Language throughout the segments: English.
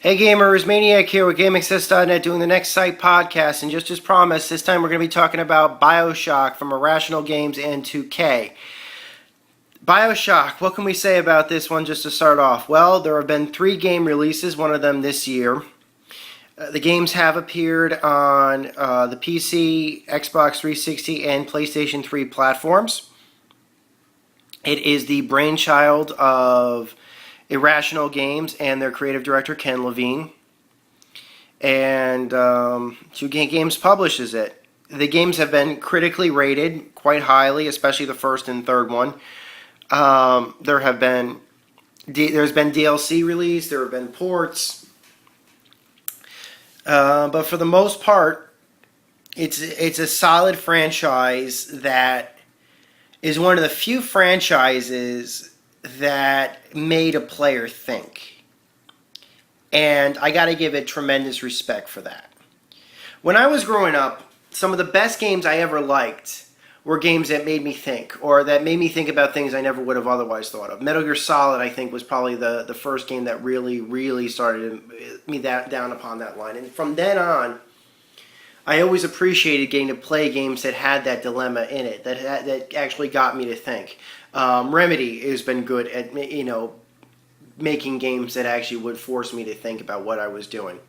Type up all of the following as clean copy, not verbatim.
Hey gamers, Maniac here with GameAccess.net doing the Next Site podcast, and just as promised, this time we're going to be talking about Bioshock from Irrational Games and 2K. Bioshock, what can we say about this one just to start off? Well, there have been 3 game releases, one of them this year. The games have appeared on the PC, Xbox 360, and PlayStation 3 platforms. It is the brainchild of Irrational Games and their creative director Ken Levine, and 2K Games publishes it. The games have been critically rated quite highly, especially the first and third one. There's been DLC released, there have been ports, but for the most part, it's a solid franchise that is one of the few franchises that made a player think. And I gotta give it tremendous respect for that. When I was growing up, some of the best games I ever liked were games that made me think, or that made me think about things I never would have otherwise thought of. Metal Gear Solid, I think, was probably the first game that really started me down upon that line. And from then on, I always appreciated getting to play games that had that dilemma in it, that actually got me to think. Remedy has been good at, making games that actually would force me to think about what I was doing.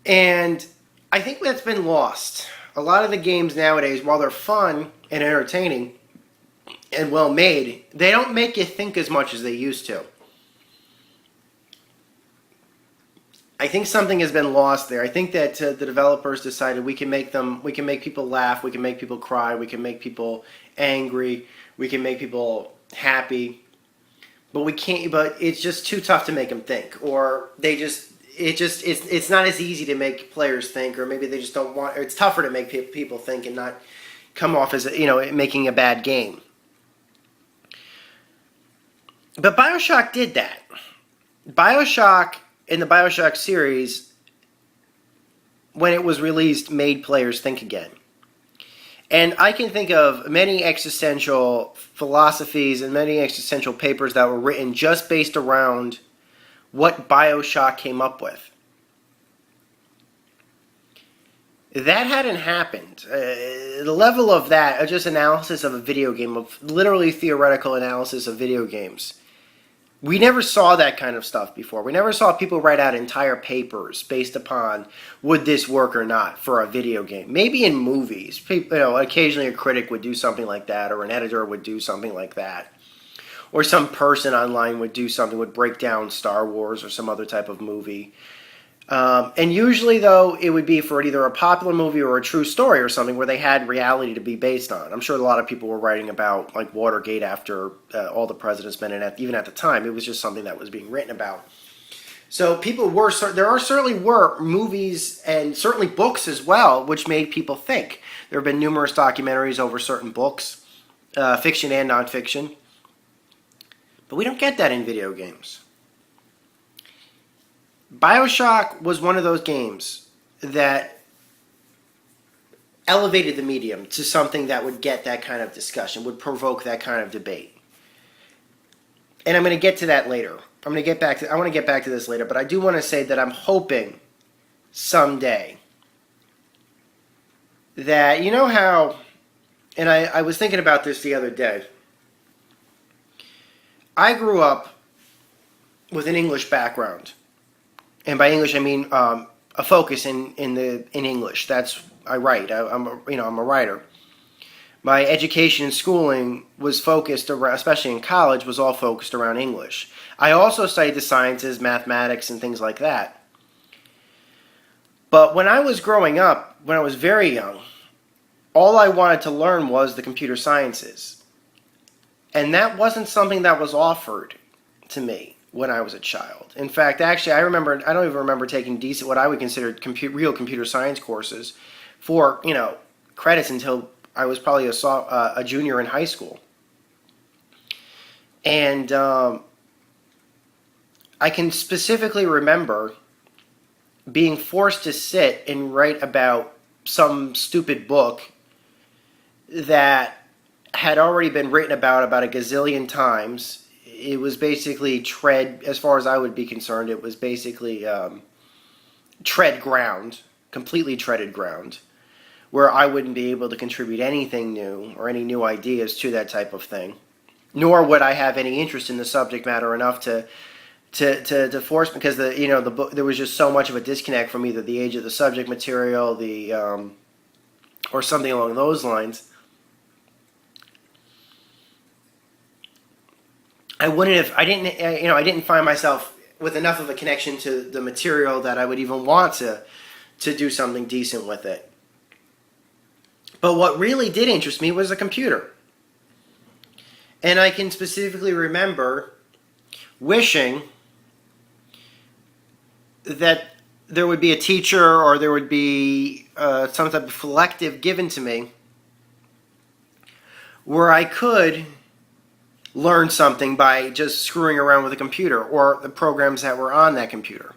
And I think that's been lost. A lot of the games nowadays, while they're fun and entertaining and well made, they don't make you think as much as they used to. I think something has been lost there. I think that the developers decided we can make people laugh, we can make people cry, we can make people angry, we can make people happy, but we can't. But it's just too tough to make them think, or it's not as easy to make players think, or maybe they just don't want. Or it's tougher to make people think and not come off as making a bad game. But Bioshock did that. Bioshock in the Bioshock series, when it was released, made players think again. And I can think of many existential philosophies and many existential papers that were written just based around what Bioshock came up with. That hadn't happened. The level of that, of just analysis of a video game, of literally theoretical analysis of video games, we never saw that kind of stuff before. We never saw people write out entire papers based upon would this work or not for a video game. Maybe in movies, occasionally a critic would do something like that, or an editor would do something like that, or some person online would do something, would break down Star Wars or some other type of movie. And usually, though, it would be for either a popular movie or a true story or something where they had reality to be based on. I'm sure a lot of people were writing about like Watergate after all the president's been in it. Even at the time, it was just something that was being written about. So certainly were movies and certainly books as well, which made people think. There have been numerous documentaries over certain books, fiction and nonfiction. But we don't get that in video games. Bioshock was one of those games that elevated the medium to something that would get that kind of discussion, would provoke that kind of debate. And I'm going to get to that later. I want to get back to this later, but I do want to say that I'm hoping someday that, how, and I was thinking about this the other day. I grew up with an English background. And by English, I mean a focus in English. I write. I'm a writer. My education and schooling was focused around, especially in college, was all focused around English. I also studied the sciences, mathematics, and things like that. But when I was growing up, when I was very young, all I wanted to learn was the computer sciences, and that wasn't something that was offered to me when I was a child. In fact, actually, I don't even remember taking decent, what I would consider real computer science courses for, credits until I was probably a junior in high school. And I can specifically remember being forced to sit and write about some stupid book that had already been written about a gazillion times it was basically tread, as far as I would be concerned, it was basically tread ground, completely treaded ground, where I wouldn't be able to contribute anything new or any new ideas to that type of thing, nor would I have any interest in the subject matter enough to force, because the book, there was just so much of a disconnect from either the age of the subject material, or something along those lines. I didn't find myself with enough of a connection to the material that I would even want to do something decent with it. But what really did interest me was a computer. And I can specifically remember wishing that there would be a teacher, or there would be some type of collective given to me where I could learn something by just screwing around with a computer or the programs that were on that computer.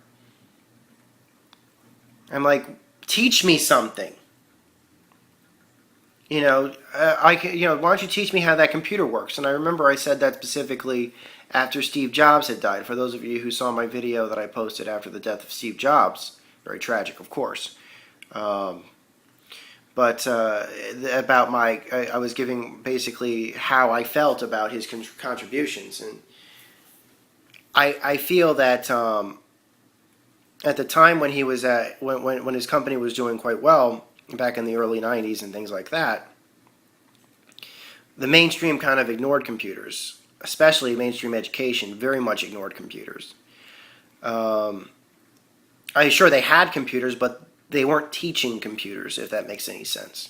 I'm like, teach me something. Why don't you teach me how that computer works? And I remember I said that specifically after Steve Jobs had died. For those of you who saw my video that I posted after the death of Steve Jobs, very tragic, of course. But about I was giving basically how I felt about his contributions, and I feel that at the time when he was when his company was doing quite well back in the early '90s and things like that, the mainstream kind of ignored computers, especially mainstream education, very much ignored computers. I'm sure they had computers, but they weren't teaching computers, if that makes any sense.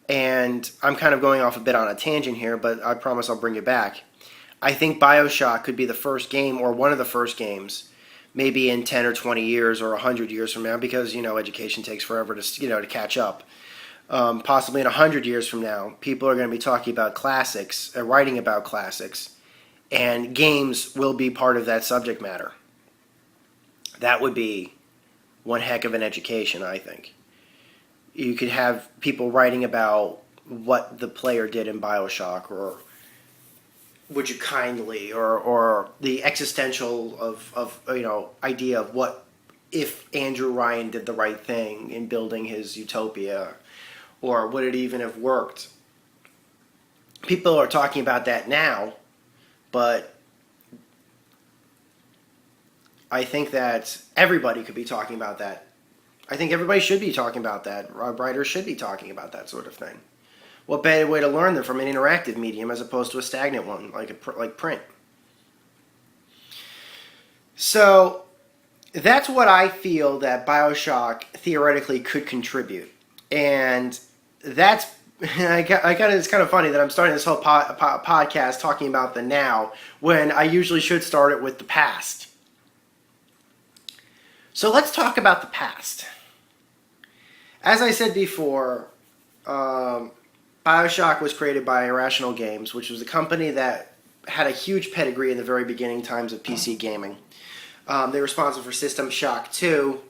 And I'm kind of going off a bit on a tangent here, but I promise I'll bring it back. I think Bioshock could be the first game, or one of the first games, maybe in 10 or 20 years or 100 years from now, because, education takes forever to catch up. Possibly in 100 years from now, people are going to be talking about classics, writing about classics, and games will be part of that subject matter. That would be one heck of an education, I think. You could have people writing about what the player did in Bioshock, or Would You Kindly, or the existential of idea of what if Andrew Ryan did the right thing in building his utopia, or would it even have worked? People are talking about that now, but I think that everybody could be talking about that. I think everybody should be talking about that. Writers should be talking about that sort of thing. What better way to learn than from an interactive medium as opposed to a stagnant one like print? So that's what I feel that Bioshock theoretically could contribute, and that's it's kind of funny that I'm starting this whole podcast talking about the now when I usually should start it with the past. So let's talk about the past. As I said before, Bioshock was created by Irrational Games, which was a company that had a huge pedigree in the very beginning times of PC gaming. They were responsible for System Shock 2,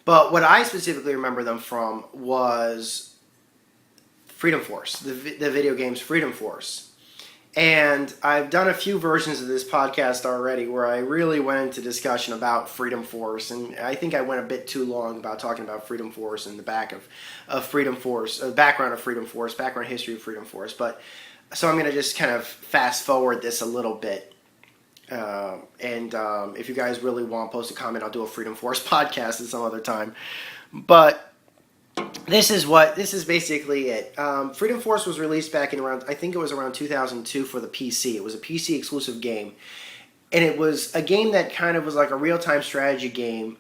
but what I specifically remember them from was Freedom Force, the video game's Freedom Force. And I've done a few versions of this podcast already where I really went into discussion about Freedom Force, and I think I went a bit too long about talking about Freedom Force and the back of Freedom Force, background of Freedom Force, background history of Freedom Force. But so I'm going to just kind of fast forward this a little bit. And if you guys really want, post a comment. I'll do a Freedom Force podcast at some other time. But this is basically it. Freedom Force was released back in around 2002 for the PC. It was a PC exclusive game, and it was a game that kind of was like a real-time strategy game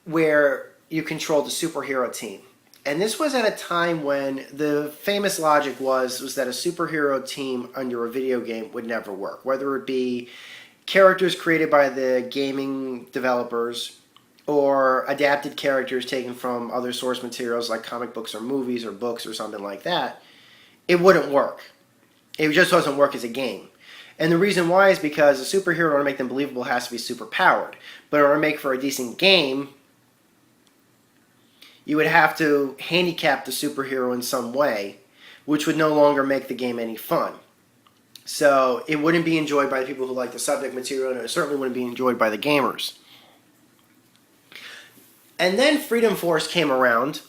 where you controlled a superhero team. And this was at a time when the famous logic was that a superhero team under a video game would never work, whether it be characters created by the gaming developers or adapted characters taken from other source materials like comic books or movies or books or something like that. It wouldn't work. It just doesn't work as a game. And the reason why is because a superhero, in order to make them believable, has to be super powered. But in order to make for a decent game, you would have to handicap the superhero in some way, which would no longer make the game any fun. So it wouldn't be enjoyed by the people who like the subject material, and it certainly wouldn't be enjoyed by the gamers. And then Freedom Force came around,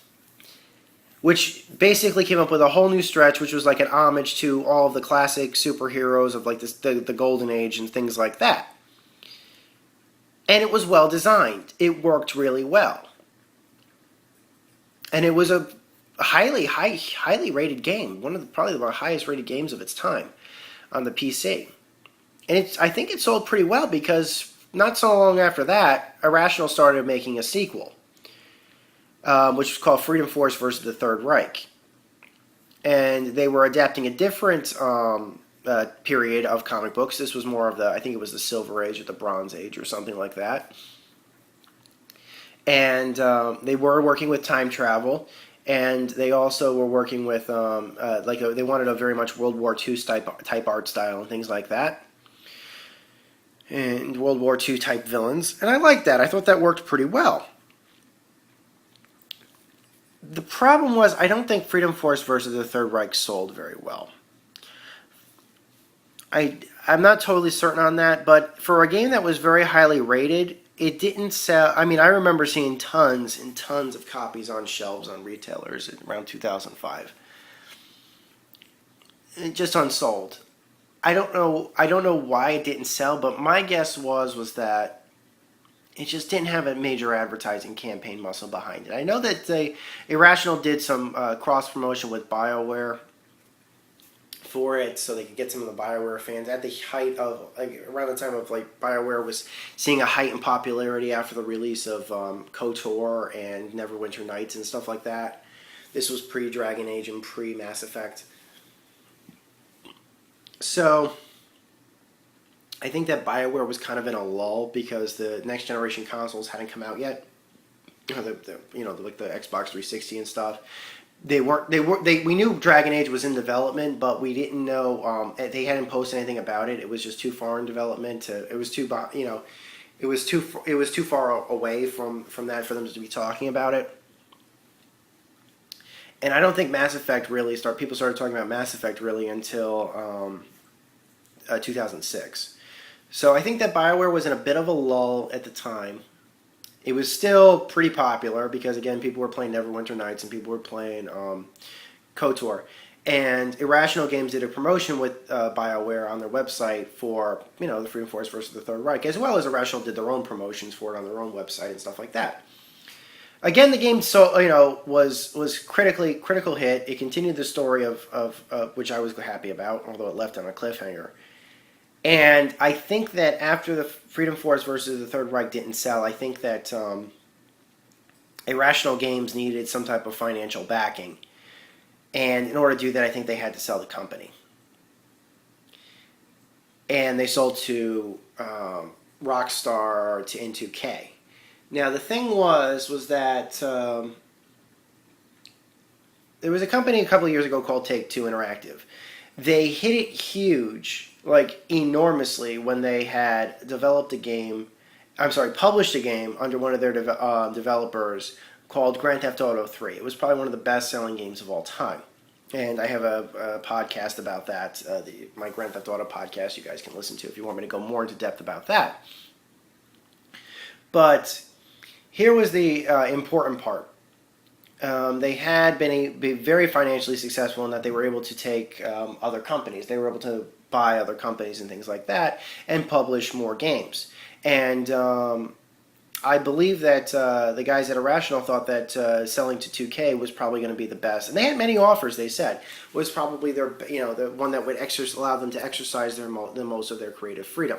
which basically came up with a whole new stretch, which was like an homage to all of the classic superheroes of like the Golden Age and things like that. And it was well designed. It worked really well. And it was a highly rated game, probably the highest rated games of its time on the PC. And I think it sold pretty well because not so long after that, Irrational started making a sequel, which was called Freedom Force versus the Third Reich. And they were adapting a different period of comic books. This was more of I think it was the Silver Age or the Bronze Age or something like that. And they were working with time travel, and they also were working with they wanted a very much World War II type art style and things like that, and World War II type villains. And I liked that. I thought that worked pretty well. The problem was, I don't think Freedom Force versus the Third Reich sold very well. I'm not totally certain on that, but for a game that was very highly rated, it didn't sell. I mean, I remember seeing tons and tons of copies on shelves on retailers around 2005. Just unsold. I don't know why it didn't sell, but my guess was that it just didn't have a major advertising campaign muscle behind it. I know that Irrational did some cross promotion with BioWare for it, so they could get some of the BioWare fans at the height of, around the time of BioWare was seeing a height in popularity after the release of KOTOR and Neverwinter Nights and stuff like that. This was pre-Dragon Age and pre-Mass Effect. So I think that BioWare was kind of in a lull because the next generation consoles hadn't come out yet. Like the Xbox 360 and stuff. We knew Dragon Age was in development, but we didn't know they hadn't posted anything about it. It was just too far in development. It was too far away from that for them to be talking about it. And I don't think Mass Effect really people started talking about Mass Effect really until 2006. So I think that BioWare was in a bit of a lull at the time. It was still pretty popular because, again, people were playing Neverwinter Nights and people were playing KOTOR. And Irrational Games did a promotion with BioWare on their website for, the Freedom Force versus the Third Reich, as well as Irrational did their own promotions for it on their own website and stuff like that. Again, the game was critical hit. It continued the story of which I was happy about, although it left on a cliffhanger. And I think that after the Freedom Force versus the Third Reich didn't sell, I think that Irrational Games needed some type of financial backing. And in order to do that, I think they had to sell the company. And they sold to Rockstar to N2K. Now, the thing was that there was a company a couple of years ago called Take-Two Interactive. They hit it huge, enormously, when they had published a game under one of their developers called Grand Theft Auto 3. It was probably one of the best-selling games of all time. And I have a podcast about that, my Grand Theft Auto podcast you guys can listen to if you want me to go more into depth about that. But here was the important part. They had been very financially successful in that they were able to take other companies. They were able to buy other companies and things like that and publish more games. And I believe that the guys at Irrational thought that selling to 2K was probably going to be the best. And they had many offers, they said, was probably the one that would allow them to exercise the most of their creative freedom.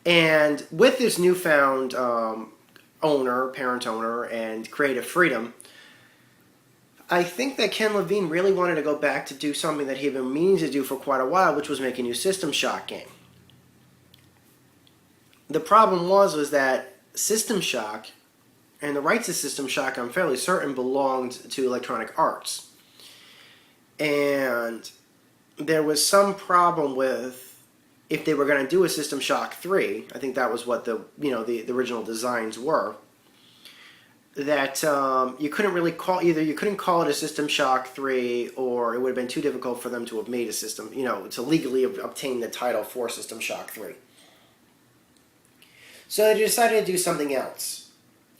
And with this newfound parent owner, and creative freedom, I think that Ken Levine really wanted to go back to do something that he had been meaning to do for quite a while, which was make a new System Shock game. The problem was that System Shock, and the rights to System Shock, I'm fairly certain, belonged to Electronic Arts. And there was some problem with if they were going to do a System Shock 3, I think that was what the original designs were. that you couldn't really call you couldn't call it a System Shock 3, or it would have been too difficult for them to have made a system, to legally obtain the title for System Shock 3. So they decided to do something else.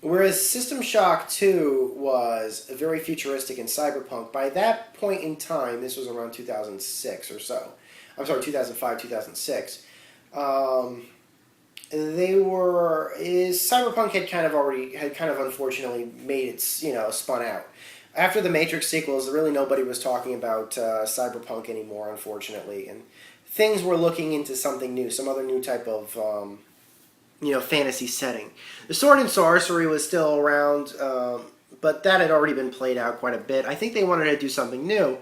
Whereas System Shock 2 was very futuristic and cyberpunk, by that point in time, this was around 2006 or so. I'm sorry, 2005, 2006. Cyberpunk had kind of unfortunately made it, spun out. After the Matrix sequels, really nobody was talking about cyberpunk anymore, unfortunately, and things were looking into something new, some other new type of, fantasy setting. The Sword and Sorcery was still around, but that had already been played out quite a bit. I think they wanted to do something new,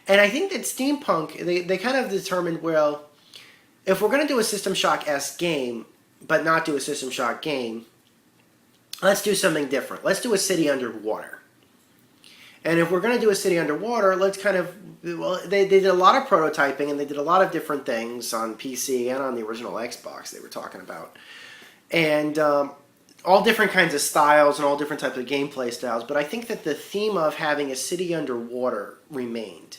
and I think that steampunk, they kind of determined, well, if we're going to do a System Shock-esque game, but not do a System Shock game, let's do something different. Let's do a city underwater. And if we're going to do a city underwater, let's they did a lot of prototyping, and they did a lot of different things on PC and on the original Xbox they were talking about. And all different kinds of styles and all different types of gameplay styles. But I think that the theme of having a city underwater remained.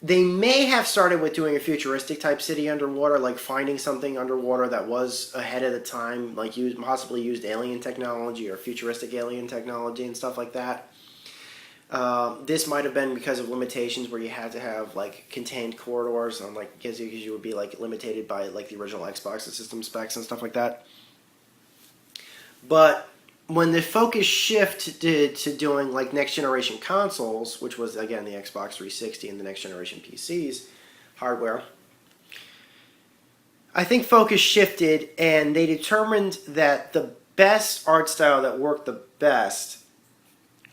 They may have started with doing a futuristic type city underwater, like finding something underwater that was ahead of the time, like possibly used alien technology or futuristic alien technology and stuff like that. This might have been because of limitations where you had to have like contained corridors, because you would be like limited by like the original Xbox system specs and stuff like that. But when the focus shifted to doing like next generation consoles, which was again the Xbox 360 and the next generation PCs hardware, I think focus shifted, and they determined that the best art style that worked the best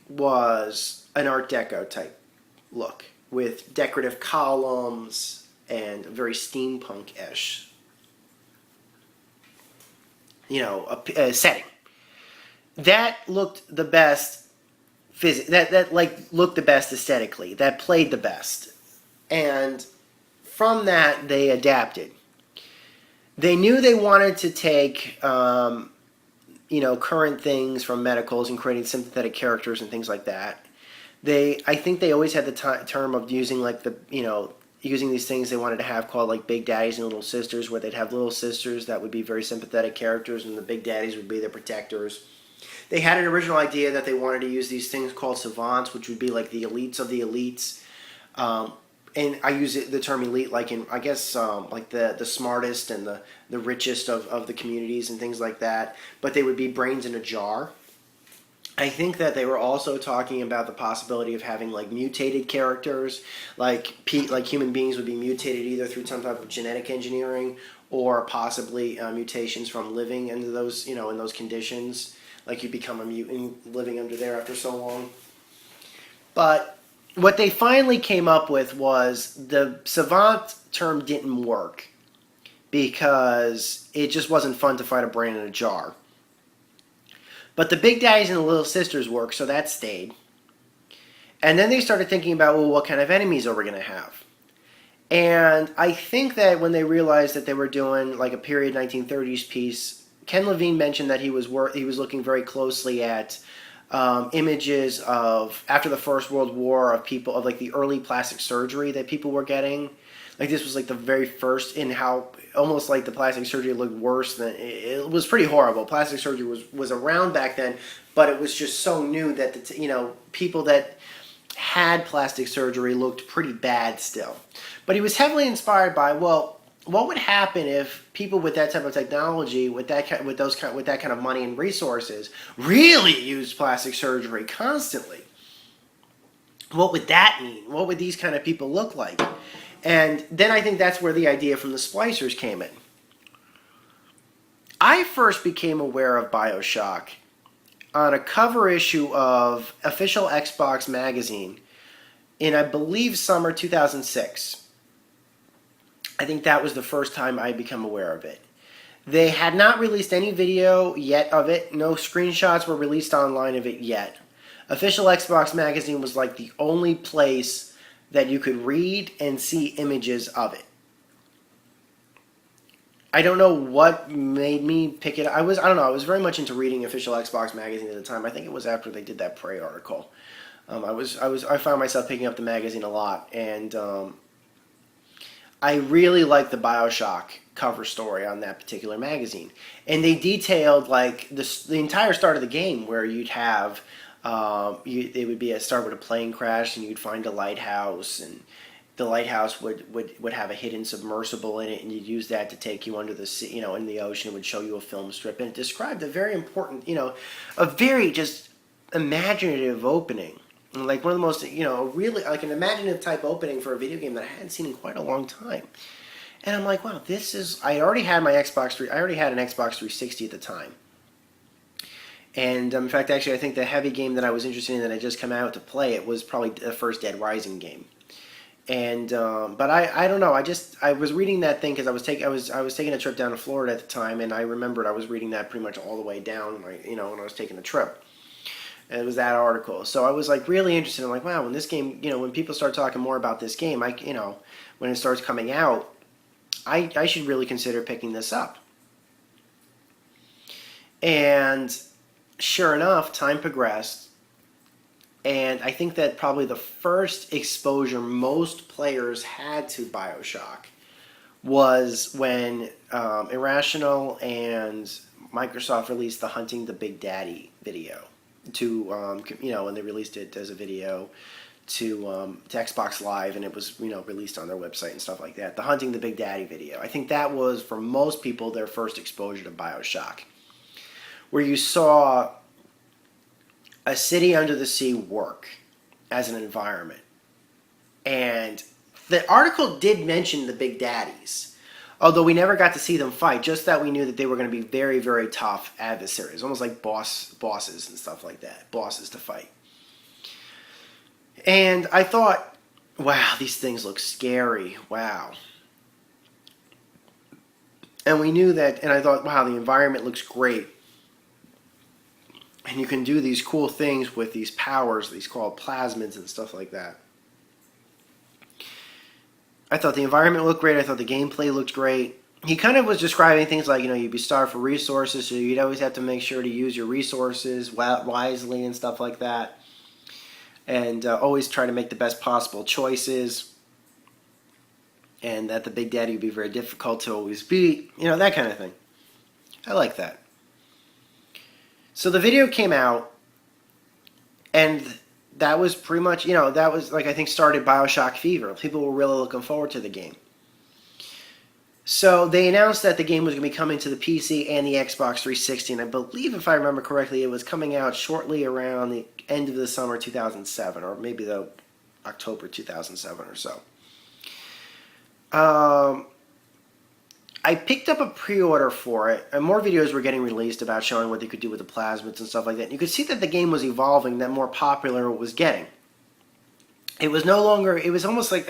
was an Art Deco type look with decorative columns and very steampunk-ish, a setting. That looked the best. That looked the best aesthetically. That played the best, and from that they adapted. They knew they wanted to take, current things from medicals and creating sympathetic characters and things like that. I think they always had the term of using using these things they wanted to have called like big daddies and little sisters, where they'd have little sisters that would be very sympathetic characters, and the big daddies would be their protectors. They had an original idea that they wanted to use these things called savants, which would be like the elites of the elites. And I use the term elite like in, I guess, like the smartest and the richest of the communities and things like that. But they would be brains in a jar. I think that they were also talking about the possibility of having like mutated characters, like human beings would be mutated either through some type of genetic engineering or possibly mutations from living into those, in those conditions. Like you become a mutant living under there after so long. But what they finally came up with was the savant term didn't work because it just wasn't fun to fight a brain in a jar. But the big daddies and the little sisters worked, so that stayed. And then they started thinking about, well, what kind of enemies are we going to have? And I think that when they realized that they were doing like a period 1930s piece, Ken Levine mentioned that he was looking very closely at images of after the First World War of people of like the early plastic surgery that people were getting. Like this was like the very first in how almost like the plastic surgery looked worse than it was pretty horrible. Plastic surgery was around back then, but it was just so new that people that had plastic surgery looked pretty bad still. But he was heavily inspired by, well, what would happen if people with that type of technology, with that kind of money and resources, really used plastic surgery constantly? What would that mean? What would these kind of people look like? And then I think that's where the idea from the splicers came in. I first became aware of Bioshock on a cover issue of Official Xbox magazine in, I believe, summer 2006. I think that was the first time I become aware of it. They had not released any video yet of it. No screenshots were released online of it yet. Official Xbox magazine was like the only place that you could read and see images of it. I don't know what made me pick it. I don't know. I was very much into reading official Xbox magazine at the time. I think it was after they did that Prey article. I found myself picking up the magazine a lot, and I really liked the Bioshock cover story on that particular magazine. And they detailed like the entire start of the game, where you'd have it would be a start with a plane crash, and you'd find a lighthouse, and the lighthouse would have a hidden submersible in it, and you'd use that to take you under the sea, in the ocean. It would show you a film strip, and it described a very important, a very just imaginative opening. Like one of the most, really like an imaginative type opening for a video game that I hadn't seen in quite a long time. And I'm like, wow, this is. I already had an Xbox 360 at the time. And in fact, actually, I think the heavy game that I was interested in that had just come out to play it was probably the first Dead Rising game. And but I don't know. I was reading that thing because I was taking a trip down to Florida at the time, and I remembered I was reading that pretty much all the way down, when I was taking the trip. And it was that article. So I was like really interested. I'm like, wow, when this game, when people start talking more about this game, when it starts coming out, I should really consider picking this up. And sure enough, time progressed. And I think that probably the first exposure most players had to Bioshock was when Irrational and Microsoft released the Hunting the Big Daddy video. When they released it as a video to Xbox Live, and it was released on their website and stuff like that. The Hunting the Big Daddy video. I think that was for most people their first exposure to Bioshock, where you saw a city under the sea work as an environment, and the article did mention the Big Daddies. Although we never got to see them fight, just that we knew that they were going to be very, very tough adversaries, almost like bosses and stuff like that, bosses to fight. And I thought, wow, these things look scary, wow. And we knew that, and I thought, wow, the environment looks great. And you can do these cool things with these powers, these called plasmids and stuff like that. I thought the environment looked great. I thought the gameplay looked great. He kind of was describing things like, you'd be starved for resources, so you'd always have to make sure to use your resources wisely and stuff like that. And always try to make the best possible choices. And that the Big Daddy would be very difficult to always beat. That kind of thing. I like that. So the video came out, and that was pretty much, that was like I think started Bioshock fever. People were really looking forward to the game. So they announced that the game was going to be coming to the PC and the Xbox 360, and I believe, if I remember correctly, it was coming out shortly around the end of the summer 2007, or maybe the October 2007 or so. I picked up a pre-order for it, and more videos were getting released about showing what they could do with the plasmids and stuff like that. And you could see that the game was evolving, that more popular it was getting. It was no longer, it was almost like,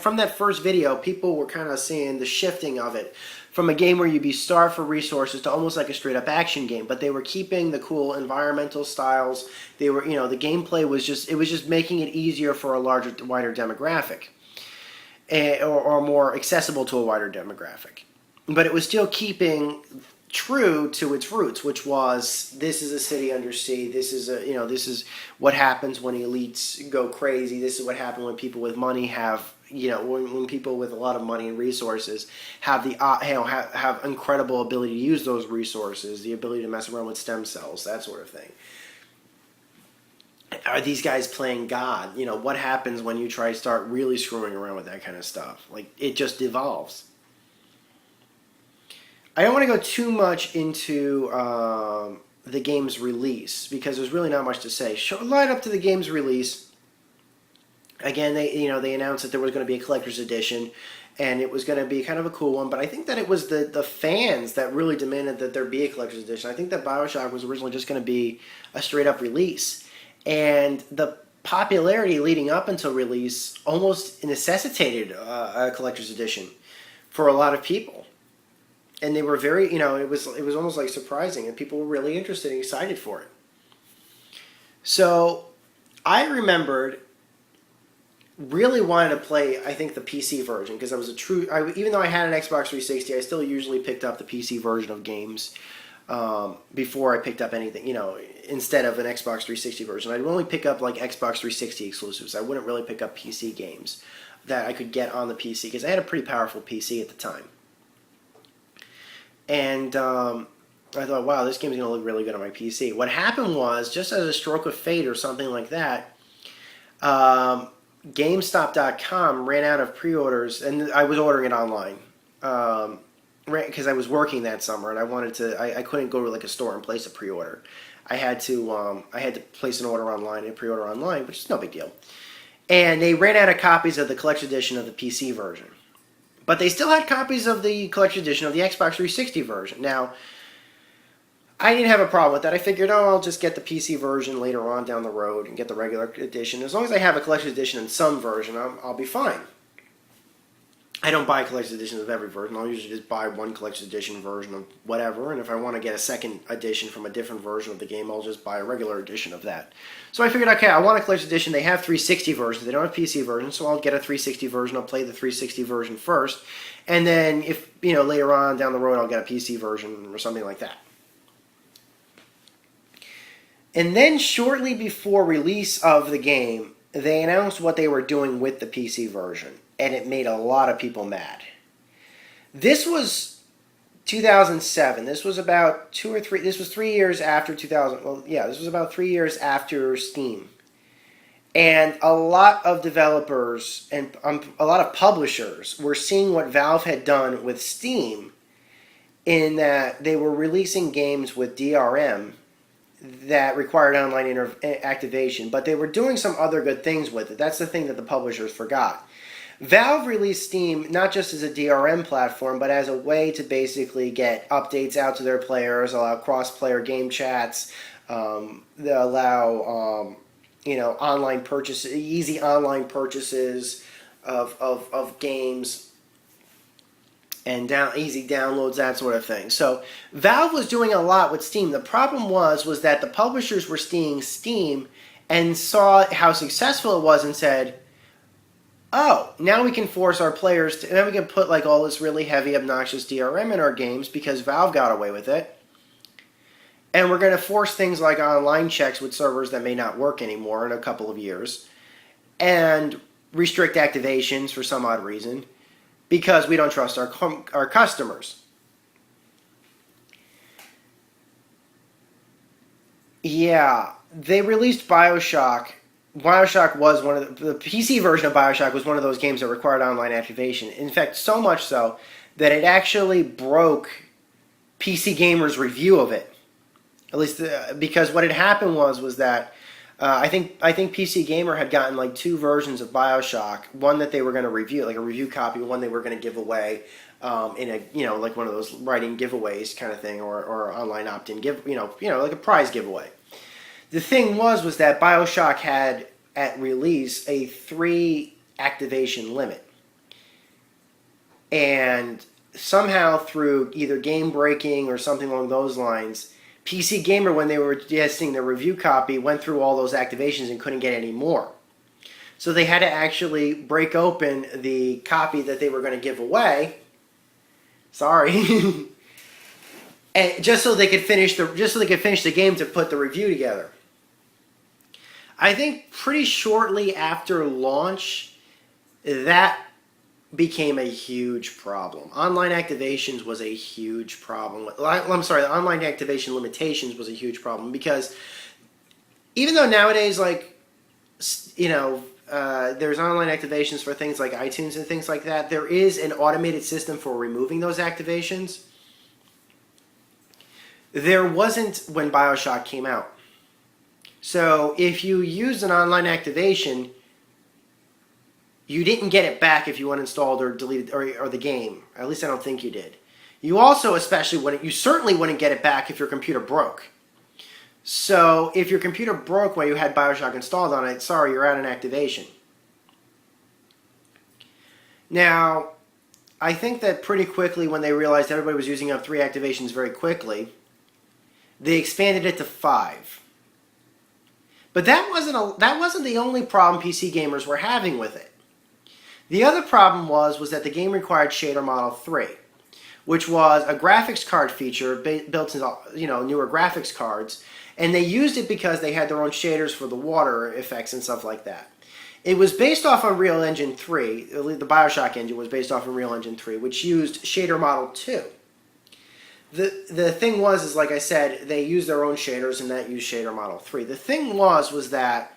from that first video, people were kind of seeing the shifting of it from a game where you'd be starved for resources to almost like a straight-up action game. But they were keeping the cool environmental styles. They were, the gameplay was just making it easier for a wider demographic. Or more accessible to a wider demographic. But it was still keeping true to its roots, which was, this is a city under sea. This is this is what happens when elites go crazy. This is what happens when people with money have, when people with a lot of money and resources have have incredible ability to use those resources, the ability to mess around with stem cells, that sort of thing. Are these guys playing God? What happens when you start really screwing around with that kind of stuff? Like, it just evolves. I don't want to go too much into the game's release, because there's really not much to say. Right up to the game's release, again, they announced that there was going to be a collector's edition, and it was going to be kind of a cool one. But I think that it was the fans that really demanded that there be a collector's edition. I think that Bioshock was originally just going to be a straight-up release. And the popularity leading up until release almost necessitated a collector's edition for a lot of people. And they were very, it was almost like surprising, and people were really interested and excited for it. So I remembered really wanted to play, I think, the PC version because I was even though I had an Xbox 360, I still usually picked up the PC version of games before I picked up anything, instead of an Xbox 360 version. I'd only pick up like Xbox 360 exclusives. I wouldn't really pick up PC games that I could get on the PC because I had a pretty powerful PC at the time. And I thought, wow, this game's going to look really good on my PC. What happened was, just as a stroke of fate or something like that, GameStop.com ran out of pre-orders, and I was ordering it online because I was working that summer, and I couldn't go to like a store and place a pre-order. I had to place an order online and pre-order online, which is no big deal. And they ran out of copies of the collection edition of the PC version. But they still had copies of the collection edition of the Xbox 360 version. Now, I didn't have a problem with that. I figured, I'll just get the PC version later on down the road and get the regular edition. As long as I have a collection edition in some version, I'll be fine. I don't buy collection editions of every version. I'll usually just buy one collection edition version of whatever. And if I want to get a second edition from a different version of the game, I'll just buy a regular edition of that. So I figured, okay, I want a collection edition. They have 360 versions. They don't have PC versions, so I'll get a 360 version. I'll play the 360 version first. And then if, later on down the road, I'll get a PC version or something like that. And then shortly before release of the game, they announced what they were doing with the PC version. And it made a lot of people mad. This was 2007. This was about 3 years after 2000. Well, yeah, this was about 3 years after Steam. And a lot of developers and a lot of publishers were seeing what Valve had done with Steam in that they were releasing games with DRM that required online activation, but they were doing some other good things with it. That's the thing that the publishers forgot. Valve released Steam not just as a DRM platform, but as a way to basically get updates out to their players, allow cross-player game chats, they allow online purchases, easy online purchases of games, and easy downloads, that sort of thing. So Valve was doing a lot with Steam. The problem was that the publishers were seeing Steam and saw how successful it was and said, oh, now we can force our players to, now we can put like all this really heavy, obnoxious DRM in our games because Valve got away with it. And we're going to force things like online checks with servers that may not work anymore in a couple of years. And restrict activations for some odd reason because we don't trust our customers. Yeah, they released Bioshock. Bioshock was the PC version of Bioshock was one of those games that required online activation. In fact, so much so that it actually broke PC Gamer's review of it. At least because what had happened was that I think PC Gamer had gotten like two versions of Bioshock. One that they were going to review, like a review copy. One they were going to give away in a like one of those writing giveaways kind of thing, or online opt-in like a prize giveaway. The thing was that Bioshock had, at release, a 3 activation limit. And somehow through either game breaking or something along those lines, PC Gamer, when they were testing the review copy, went through all those activations and couldn't get any more. So they had to actually break open the copy that they were going to give away. Sorry. And just so they could finish the game to put the review together. I think pretty shortly after launch, that became a huge problem. Online activations was a huge problem. I'm sorry, online activation limitations was a huge problem because even though nowadays, like, there's online activations for things like iTunes and things like that, there is an automated system for removing those activations. There wasn't when Bioshock came out. So if you used an online activation, you didn't get it back if you uninstalled or deleted or the game. At least I don't think you did. You also you certainly wouldn't get it back if your computer broke. So if your computer broke while you had Bioshock installed on it, sorry, you're out of activation. Now, I think that pretty quickly when they realized everybody was using up 3 activations very quickly, they expanded it to 5. But that wasn't the only problem PC gamers were having with it. The other problem was that the game required Shader Model 3, which was a graphics card feature built into newer graphics cards, and they used it because they had their own shaders for the water effects and stuff like that. It was based off Unreal Engine 3. The Bioshock engine was based off Unreal Engine 3, which used Shader Model 2. The thing was, like I said, they used their own shaders, and that used Shader Model 3. The thing was that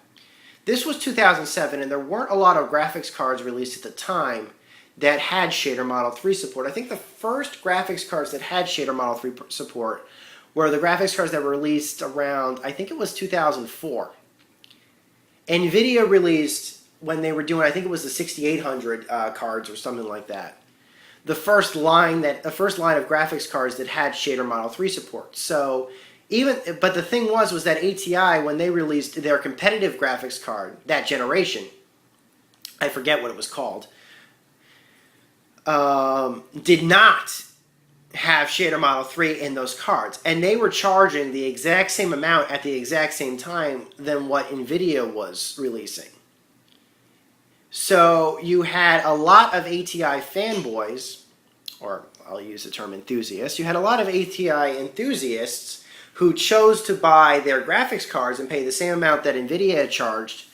this was 2007, and there weren't a lot of graphics cards released at the time that had Shader Model 3 support. I think the first graphics cards that had Shader Model 3 support were the graphics cards that were released around, I think it was 2004. NVIDIA released, when they were doing, I think it was the 6800 cards or something like that, the first line of graphics cards that had Shader Model 3 support. So but the thing was that ATI, when they released their competitive graphics card that generation, I forget what it was called, did not have Shader Model 3 in those cards, and they were charging the exact same amount at the exact same time than what NVIDIA was releasing. So you had a lot of ATI fanboys, or I'll use the term enthusiasts, you had a lot of ATI enthusiasts who chose to buy their graphics cards and pay the same amount that NVIDIA charged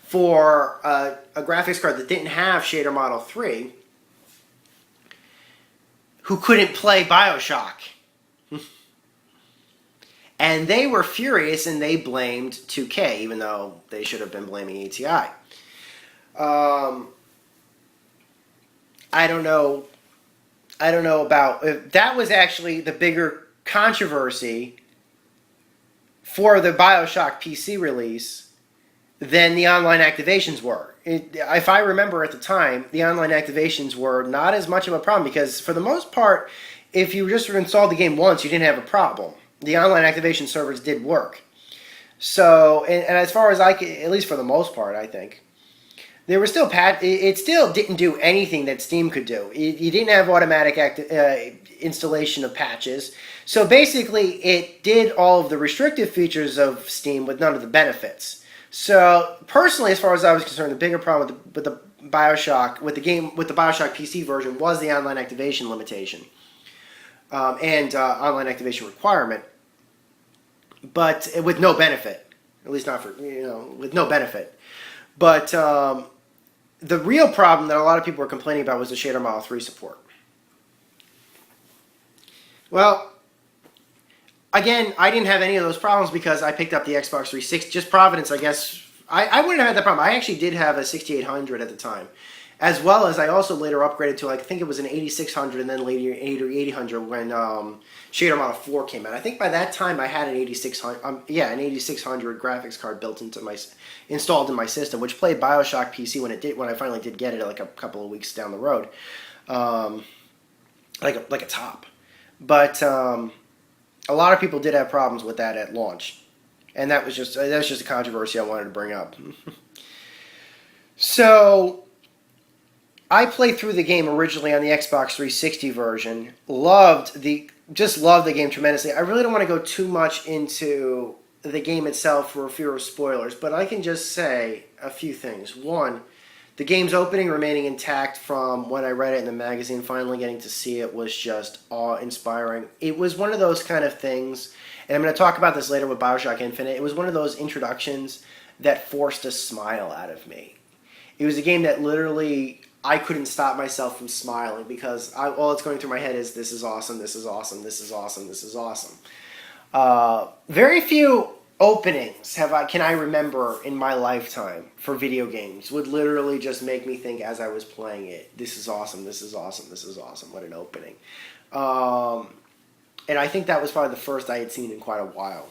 for a graphics card that didn't have Shader Model 3, who couldn't play Bioshock. And they were furious, and they blamed 2K, even though they should have been blaming ATI. I don't know about that was actually the bigger controversy for the Bioshock PC release than the online activations were. If I remember at the time, the online activations were not as much of a problem because, for the most part, if you just installed the game once, you didn't have a problem. The online activation servers did work. So, and as far as at least for the most part, I think, there were still it still didn't do anything that Steam could do. You didn't have automatic installation of patches. So basically, it did all of the restrictive features of Steam with none of the benefits. So personally, as far as I was concerned, the bigger problem with the Bioshock PC version was the online activation limitation and online activation requirement, but with no benefit. At least not for with no benefit. But the real problem that a lot of people were complaining about was the Shader Model 3 support. Well, again, I didn't have any of those problems because I picked up the Xbox 360. Just Providence, I guess. I wouldn't have had that problem. I actually did have a 6800 at the time. As well as I also later upgraded to, I think it was an 8600 and then later 8000 when Shader Model 4 came out. I think by that time I had an 8600, an 8600 graphics card installed in my system, which played Bioshock PC when I finally did get it, like a couple of weeks down the road, like a top. But a lot of people did have problems with that at launch, and that was just a controversy I wanted to bring up. So I played through the game originally on the Xbox 360 version. Loved the game tremendously. I really don't want to go too much into the game itself for fear of spoilers, but I can just say a few things. One, the game's opening remaining intact from when I read it in the magazine, finally getting to see it was just awe-inspiring. It was one of those kind of things, and I'm going to talk about this later with Bioshock Infinite, it was one of those introductions that forced a smile out of me. It was a game that literally I couldn't stop myself from smiling because all that's going through my head is, this is awesome, this is awesome, this is awesome, this is awesome. Very few openings can I remember in my lifetime for video games would literally just make me think as I was playing it, this is awesome, this is awesome, this is awesome, what an opening. And I think that was probably the first I had seen in quite a while.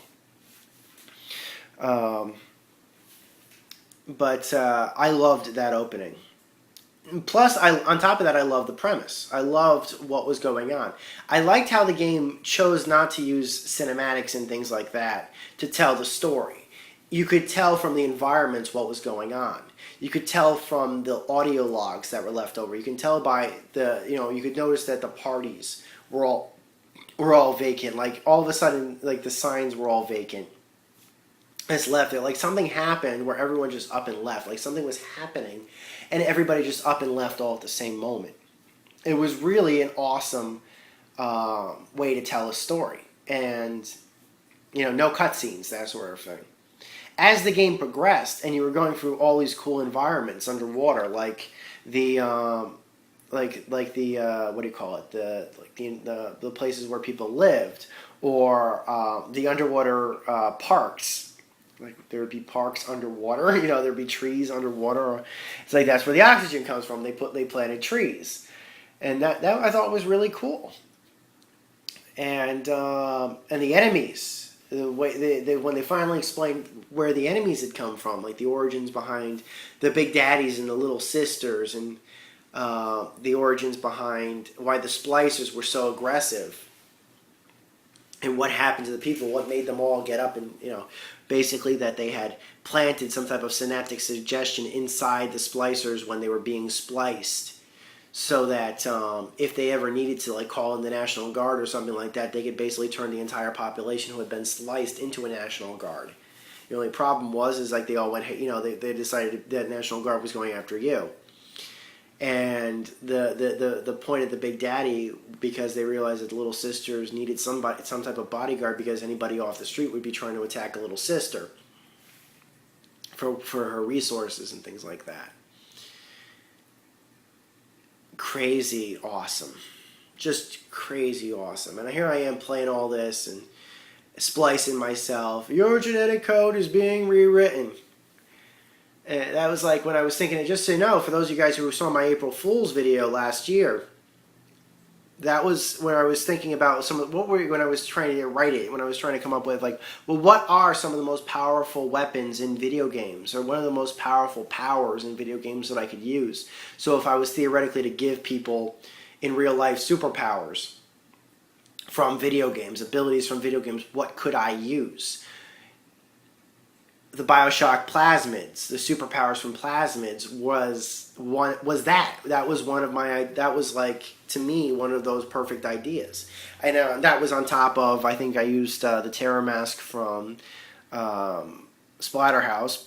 But I loved that opening. Plus, on top of that, I loved the premise. I loved what was going on. I liked how the game chose not to use cinematics and things like that to tell the story. You could tell from the environments what was going on. You could tell from the audio logs that were left over. You can tell by you could notice that the parties were all vacant. Like, all of a sudden, like, the signs were all vacant. It's left. Like something happened where everyone just up and left. Like something was happening, and everybody just up and left all at the same moment. It was really an awesome way to tell a story, and no cutscenes, that sort of thing. As the game progressed, and you were going through all these cool environments underwater, like the like the what do you call it? The places where people lived, or the underwater parks. Like there would be parks underwater, there'd be trees underwater. It's like that's where the oxygen comes from. They planted trees, and that I thought was really cool. And the enemies, the way when they finally explained where the enemies had come from, like the origins behind the big daddies and the little sisters, and the origins behind why the splicers were so aggressive, and what happened to the people, what made them all get up, and basically that they had planted some type of synaptic suggestion inside the splicers when they were being spliced, so that if they ever needed to call in the National Guard or something like that, they could basically turn the entire population who had been sliced into a National Guard. The only problem was they all went, they decided that National Guard was going after you. And the point of the Big Daddy, because they realized that the little sisters needed some type of bodyguard, because anybody off the street would be trying to attack a little sister for her resources and things like that. Crazy awesome. Just crazy awesome. And here I am playing all this and splicing myself. Your genetic code is being rewritten. And that was when I was thinking it. Just so you know, for those of you guys who saw my April Fool's video last year, that was when I was thinking about when I was trying to write it, when I was trying to come up with what are some of the most powerful weapons in video games, or one of the most powerful powers in video games that I could use. So if I was theoretically to give people in real life superpowers from video games, abilities from video games, what could I use? The Bioshock plasmids, the superpowers from plasmids that was one of my, that was to me one of those perfect ideas. And that was on top of, I think I used the Terror Mask from Splatterhouse,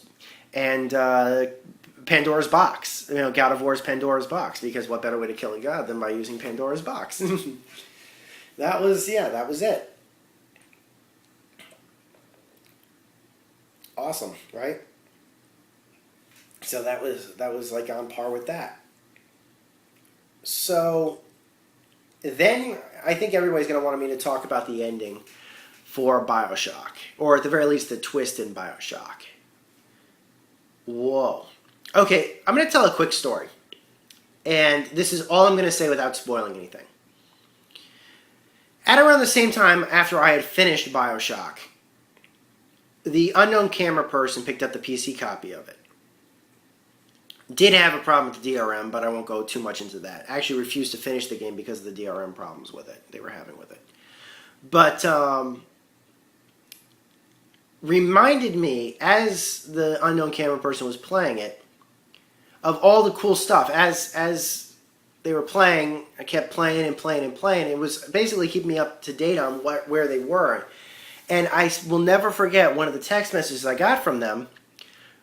and Pandora's Box, God of War's Pandora's Box, because what better way to kill a god than by using Pandora's Box? That was it. Awesome, right? So that was on par with that. So then I think everybody's going to want me to talk about the ending for Bioshock, or at the very least the twist in Bioshock. Whoa. Okay, I'm going to tell a quick story. And this is all I'm going to say without spoiling anything. At around the same time after I had finished Bioshock, the unknown camera person picked up the PC copy of it. Did have a problem with the DRM, but I won't go too much into that. Actually refused to finish the game because of the DRM problems with it they were having with it. But reminded me, as the unknown camera person was playing it, of all the cool stuff. As they were playing, I kept playing and playing and playing. It was basically keeping me up to date on where they were. And I will never forget one of the text messages I got from them,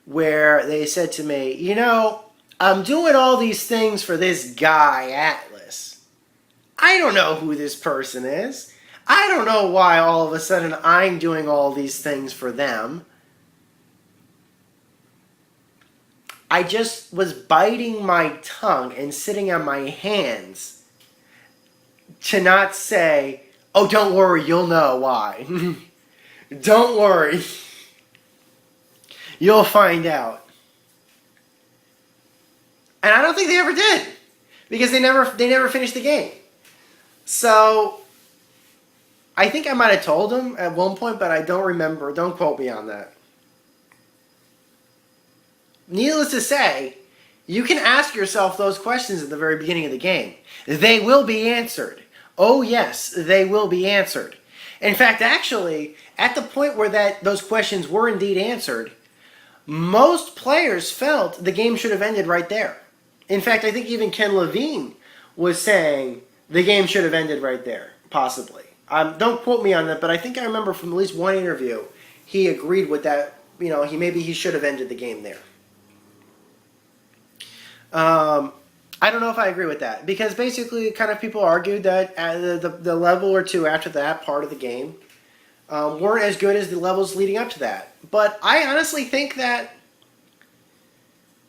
where they said to me, I'm doing all these things for this guy, Atlas. I don't know who this person is. I don't know why all of a sudden I'm doing all these things for them. I just was biting my tongue and sitting on my hands to not say, oh, don't worry, you'll know why. Don't worry. You'll find out. And I don't think they ever did, because they never finished the game. So I think I might have told them at one point, but I don't remember. Don't quote me on that. Needless to say, you can ask yourself those questions at the very beginning of the game. They will be answered. Oh yes, they will be answered. In fact, actually, at the point where those questions were indeed answered, most players felt the game should have ended right there. In fact, I think even Ken Levine was saying the game should have ended right there, possibly. Don't quote me on that, but I think I remember from at least one interview, he agreed with that he should have ended the game there. I don't know if I agree with that, because basically kind of people argued that the level or two after that part of the game weren't as good as the levels leading up to that. But I honestly think that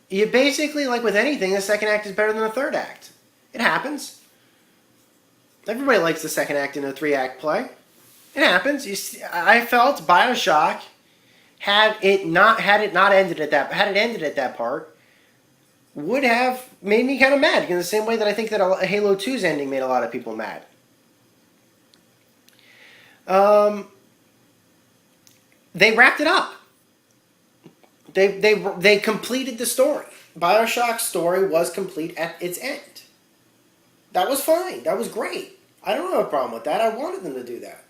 you basically, like with anything, the second act is better than the third act. It happens. Everybody likes the second act in a 3-act play. It happens. I felt Bioshock had it ended at that part, would have made me kind of mad, in the same way that I think that Halo 2's ending made a lot of people mad. They wrapped it up. They completed the story. Bioshock's story was complete at its end. That was fine. That was great. I don't have a problem with that. I wanted them to do that.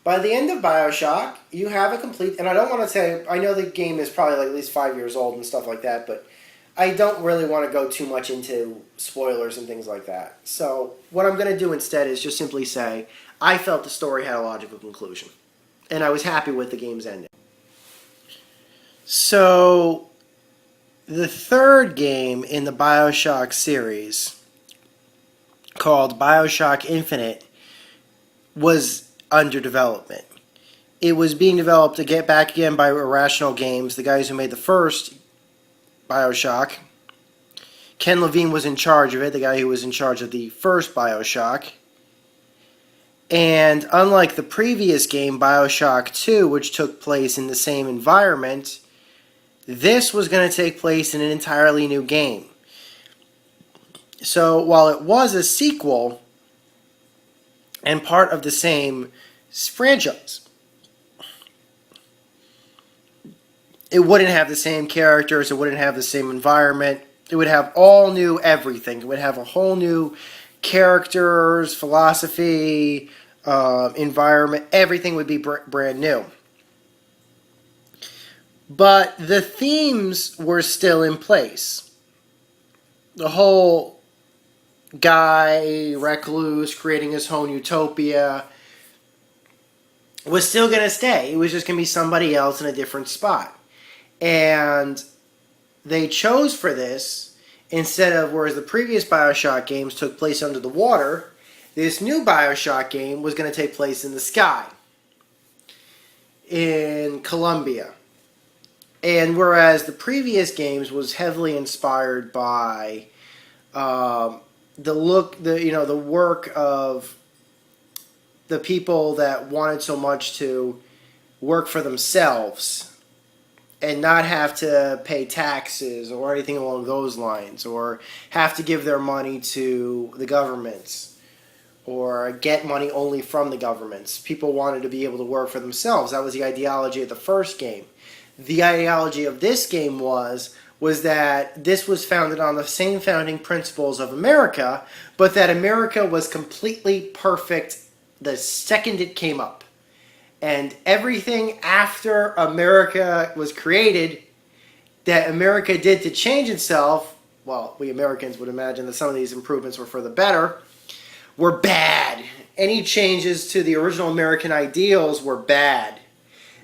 By the end of Bioshock, you have a complete... And I don't want to say... I know the game is probably like at least 5 years old and stuff like that, but I don't really want to go too much into spoilers and things like that. So what I'm going to do instead is just simply say, I felt the story had a logical conclusion. And I was happy with the game's ending. So the third game in the Bioshock series, called Bioshock Infinite, was under development. It was being developed to get back again by Irrational Games, the guys who made the first Bioshock. Ken Levine was in charge of it, the guy who was in charge of the first Bioshock. And unlike the previous game, Bioshock 2, which took place in the same environment, this was going to take place in an entirely new game. So while it was a sequel and part of the same franchise, it wouldn't have the same characters, it wouldn't have the same environment, it would have all new everything. It would have a whole new characters, philosophy, environment, everything would be brand new. But the themes were still in place. The whole guy, recluse, creating his own utopia, was still going to stay. It was just going to be somebody else in a different spot. And they chose for this, instead of, whereas the previous Bioshock games took place under the water, this new Bioshock game was going to take place in the sky, in Colombia. And whereas the previous games was heavily inspired by the work of the people that wanted so much to work for themselves and not have to pay taxes or anything along those lines, or have to give their money to the governments or get money only from the governments. People wanted to be able to work for themselves. That was the ideology of the first game. The ideology of this game was that this was founded on the same founding principles of America, but that America was completely perfect the second it came up. And everything after America was created that America did to change itself, well, we Americans would imagine that some of these improvements were for the better, were bad. Any changes to the original American ideals were bad.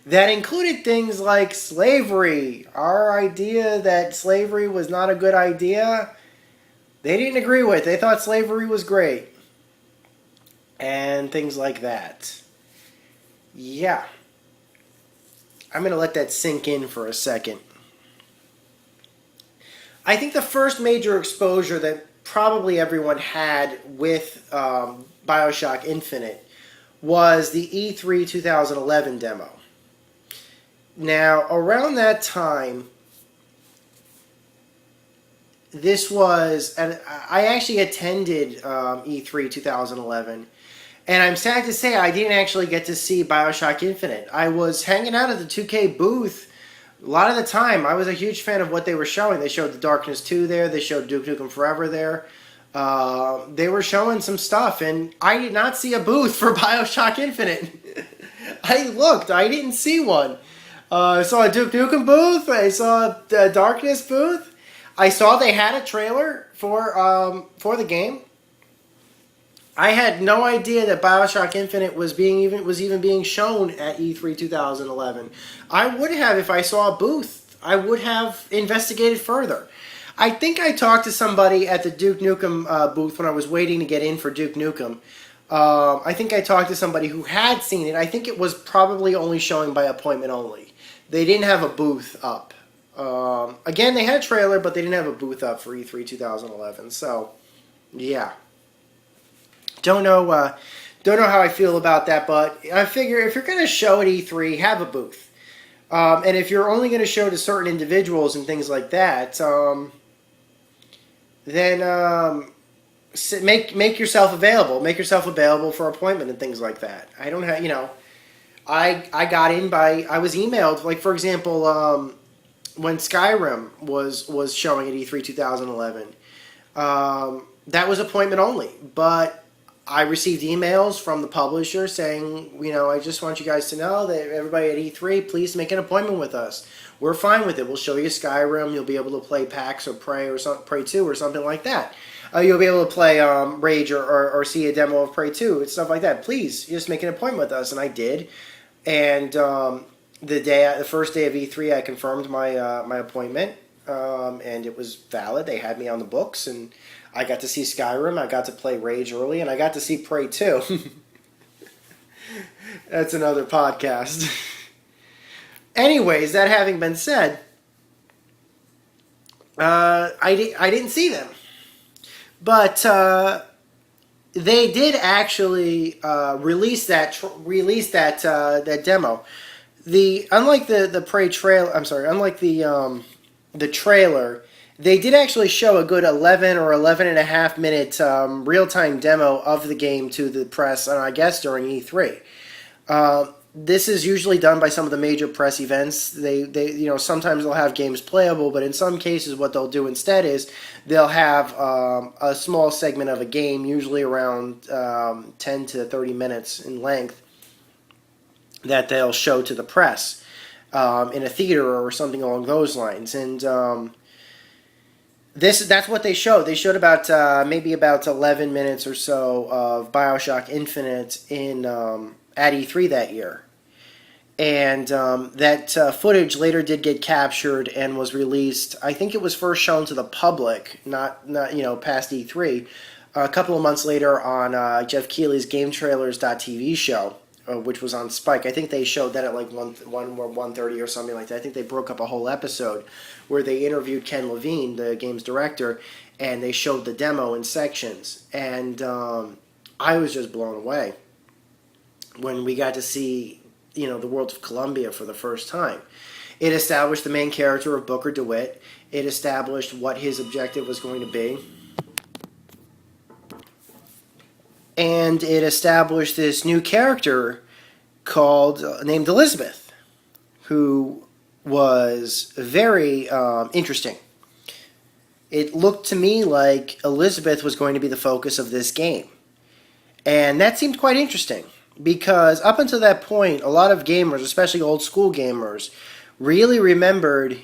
That included things like slavery. Our idea that slavery was not a good idea, they didn't agree with. They thought slavery was great. And things like that. Yeah. I'm going to let that sink in for a second. I think the first major exposure that probably everyone had with Bioshock Infinite was the E3 2011 demo. Now, around that time, this was, and I actually attended E3 2011, and I'm sad to say I didn't actually get to see Bioshock Infinite. I was hanging out at the 2K booth a lot of the time. I was a huge fan of what they were showing. They showed The Darkness 2 there, they showed Duke Nukem Forever there. They were showing some stuff, and I did not see a booth for Bioshock Infinite. I looked, I didn't see one. I saw a Duke Nukem booth. I saw a Darkness booth. I saw they had a trailer for the game. I had no idea that Bioshock Infinite was even being shown at E3 2011. I would have if I saw a booth. I would have investigated further. I think I talked to somebody at the Duke Nukem booth when I was waiting to get in for Duke Nukem. I think I talked to somebody who had seen it. I think it was probably only showing by appointment only. They didn't have a booth up. Again, they had a trailer, but they didn't have a booth up for E3 2011. So, yeah. Don't know how I feel about that, but I figure if you're going to show at E3, have a booth. And if you're only going to show to certain individuals and things like that, then make yourself available. Make yourself available for appointment and things like that. I don't have, I got in I was emailed, like, for example, when Skyrim was showing at E3 2011, that was appointment only, but I received emails from the publisher saying, I just want you guys to know that everybody at E3, please make an appointment with us. We're fine with it. We'll show you Skyrim. You'll be able to play PAX or Prey Prey 2 or something like that. You'll be able to play Rage or see a demo of Prey 2 and stuff like that. Please, just make an appointment with us. And I did. And the first day of E3, I confirmed my appointment, and it was valid. They had me on the books, and I got to see Skyrim, I got to play Rage early, and I got to see Prey 2. That's another podcast. Anyways, that having been said, I didn't see them. But they did actually release that demo. Unlike the Prey trailer, unlike the trailer, they did actually show a good 11 or 11 and a half minute real-time demo of the game to the press, I guess during E3. This is usually done by some of the major press events. They sometimes they'll have games playable, but in some cases what they'll do instead is they'll have a small segment of a game, usually around 10 to 30 minutes in length, that they'll show to the press in a theater or something along those lines. And that's what they showed. They showed maybe about 11 minutes or so of Bioshock Infinite at E3 that year. And that footage later did get captured and was released. I think it was first shown to the public, not past E3, a couple of months later on Jeff Keighley's GameTrailers.tv show, which was on Spike. I think they showed that at like 1:30 or something like that. I think they broke up a whole episode where they interviewed Ken Levine, the game's director, and they showed the demo in sections. And I was just blown away when we got to see the world of Columbia for the first time. It established the main character of Booker DeWitt. It established what his objective was going to be. And it established this new character named Elizabeth, who was very interesting. It looked to me like Elizabeth was going to be the focus of this game. And that seemed quite interesting. Because up until that point, a lot of gamers, especially old school gamers, really remembered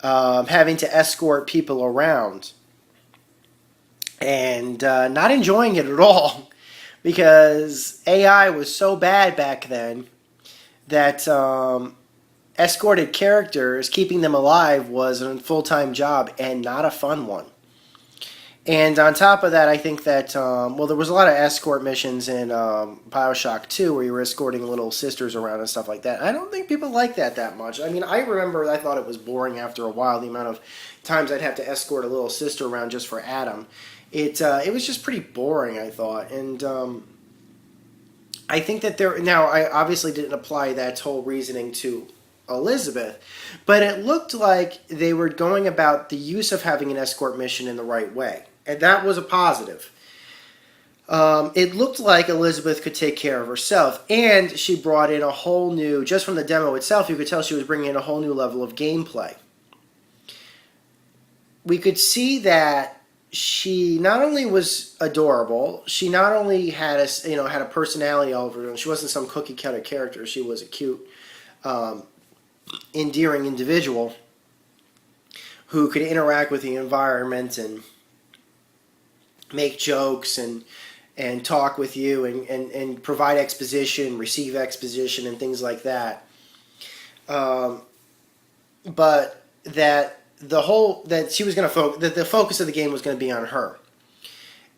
having to escort people around and not enjoying it at all, because AI was so bad back then that escorted characters, keeping them alive, was a full-time job and not a fun one. And on top of that, I think that, there was a lot of escort missions in Bioshock 2 where you were escorting little sisters around and stuff like that. I don't think people like that much. I mean, I remember I thought it was boring after a while, the amount of times I'd have to escort a little sister around just for Adam. It was just pretty boring, I thought. And I think that I obviously didn't apply that whole reasoning to Elizabeth, but it looked like they were going about the use of having an escort mission in the right way. And that was a positive. It looked like Elizabeth could take care of herself, and she brought in a whole new, just from the demo itself, you could tell she was bringing in a whole new level of gameplay. We could see that she not only was adorable, she not only had a personality all over her. She wasn't some cookie cutter character. She was a cute, endearing individual who could interact with the environment and make jokes and and talk with you and provide exposition, receive exposition, and things like that. But that she was going to that the focus of the game was going to be on her.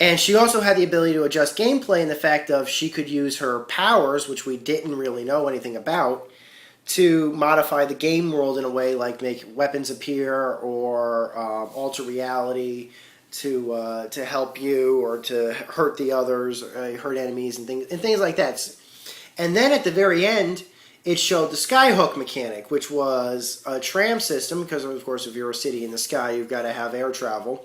And she also had the ability to adjust gameplay in the fact of she could use her powers, which we didn't really know anything about, to modify the game world in a way like make weapons appear or alter reality to help you or to hurt the others, hurt enemies and things like that. And then at the very end, it showed the skyhook mechanic, which was a tram system because of course if you're a city in the sky, you've got to have air travel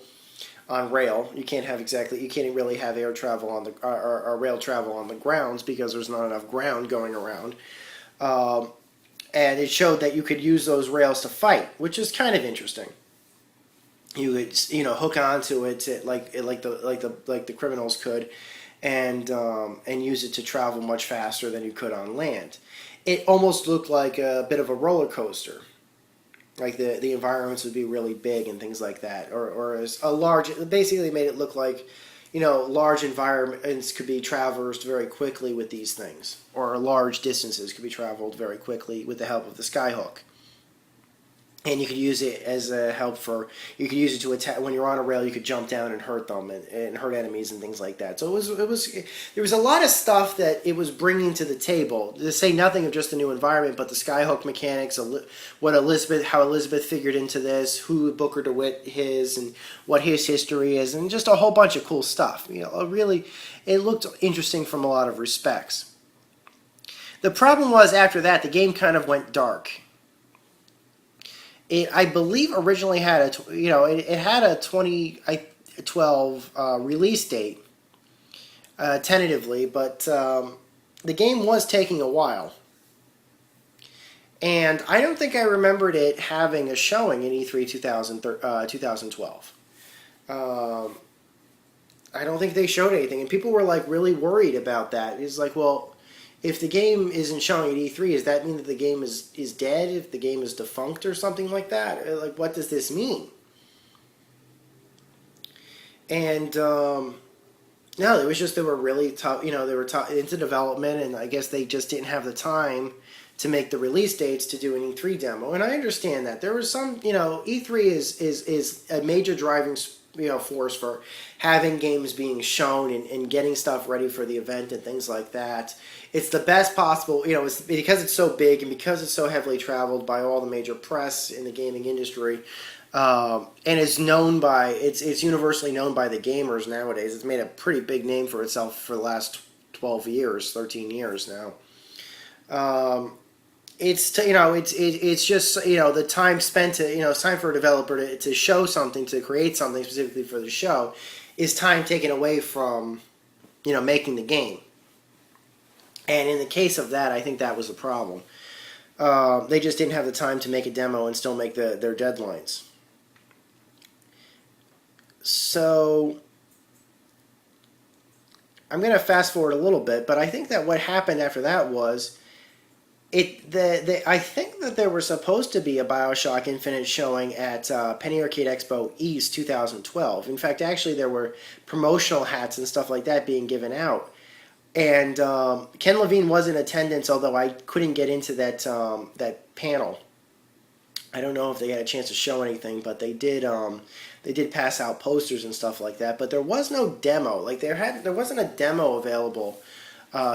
on rail. You can't really have air travel on the or rail travel on the grounds because there's not enough ground going around. And it showed that you could use those rails to fight, which is kind of interesting. You would hook onto it like the criminals could, and use it to travel much faster than you could on land. It almost looked like a bit of a roller coaster. Like the environments would be really big and things like that, or as a large. It basically made it look like, large environments could be traversed very quickly with these things, or large distances could be traveled very quickly with the help of the skyhook. And you could use it as a help you could use it to attack when you're on a rail. You could jump down and hurt them and hurt enemies and things like that. So there was a lot of stuff that it was bringing to the table. To say nothing of just a new environment, but the skyhook mechanics, how Elizabeth figured into this, who Booker DeWitt is, and what his history is, and just a whole bunch of cool stuff. It looked interesting from a lot of respects. The problem was after that, the game kind of went dark. It, I believe, originally had it had a 2012 release date, tentatively, but the game was taking a while. And I don't think I remembered it having a showing in E3 2012. I don't think they showed anything, and people were really worried about that. It's like, well, if the game isn't showing at E3, does that mean that the game is dead? If the game is defunct or something like that? What does this mean? And no, it was just they were really tough. They were into development, and I guess they just didn't have the time to make the release dates to do an E3 demo. And I understand that there was some. E3 is a major driving force for having games being shown and getting stuff ready for the event and things like that. It's the best possible, it's because it's so big and because it's so heavily traveled by all the major press in the gaming industry, and it's universally known by the gamers nowadays. It's made a pretty big name for itself for the last 13 years now. It's just the time spent to it's time for a developer to show something, to create something specifically for the show, is time taken away from making the game. And in the case of that, I think that was the problem. They just didn't have the time to make a demo and still make their deadlines. So I'm going to fast forward a little bit, but I think that what happened after that was I think that there was supposed to be a Bioshock Infinite showing at Penny Arcade Expo East 2012. In fact, actually, there were promotional hats and stuff like that being given out. And Ken Levine was in attendance, although I couldn't get into that panel. I don't know if they had a chance to show anything, but they did pass out posters and stuff like that. But there was no demo. There wasn't a demo available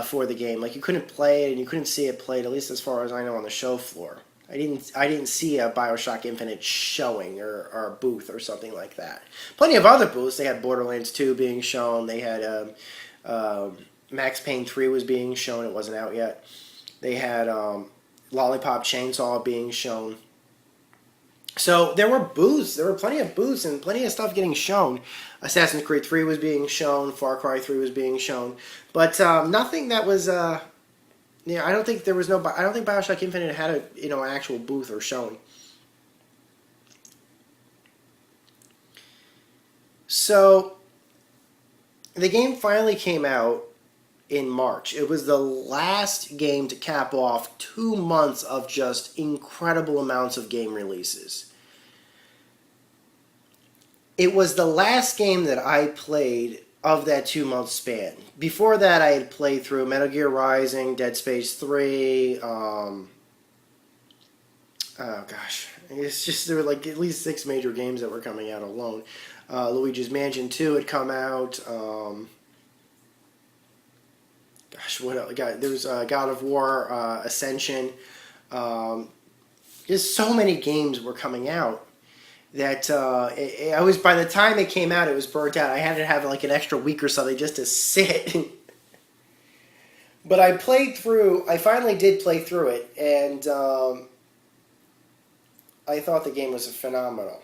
for the game. You couldn't play it and you couldn't see it played, at least as far as I know, on the show floor. I didn't see a Bioshock Infinite showing or a booth or something like that. Plenty of other booths. They had Borderlands 2 being shown. They had Max Payne 3 was being shown. It wasn't out yet. They had Lollipop Chainsaw being shown. So there were booths. There were plenty of booths and plenty of stuff getting shown. Assassin's Creed 3 was being shown. Far Cry 3 was being shown. But nothing that was... I don't think there was I don't think Bioshock Infinite had an actual booth or showing. So the game finally came out in March. It was the last game to cap off 2 months of just incredible amounts of game releases. It was the last game that I played of that 2 month span. Before that, I had played through Metal Gear Rising, Dead Space 3. Oh gosh, it's just there were like at least 6 major games that were coming out alone. Luigi's Mansion 2 had come out. Gosh, what else? There was God of War, Ascension. Just so many games were coming out that I was, by the time it came out, it was burnt out. I had to have like an extra week or something just to sit. But I finally did play through it, and I thought the game was phenomenal.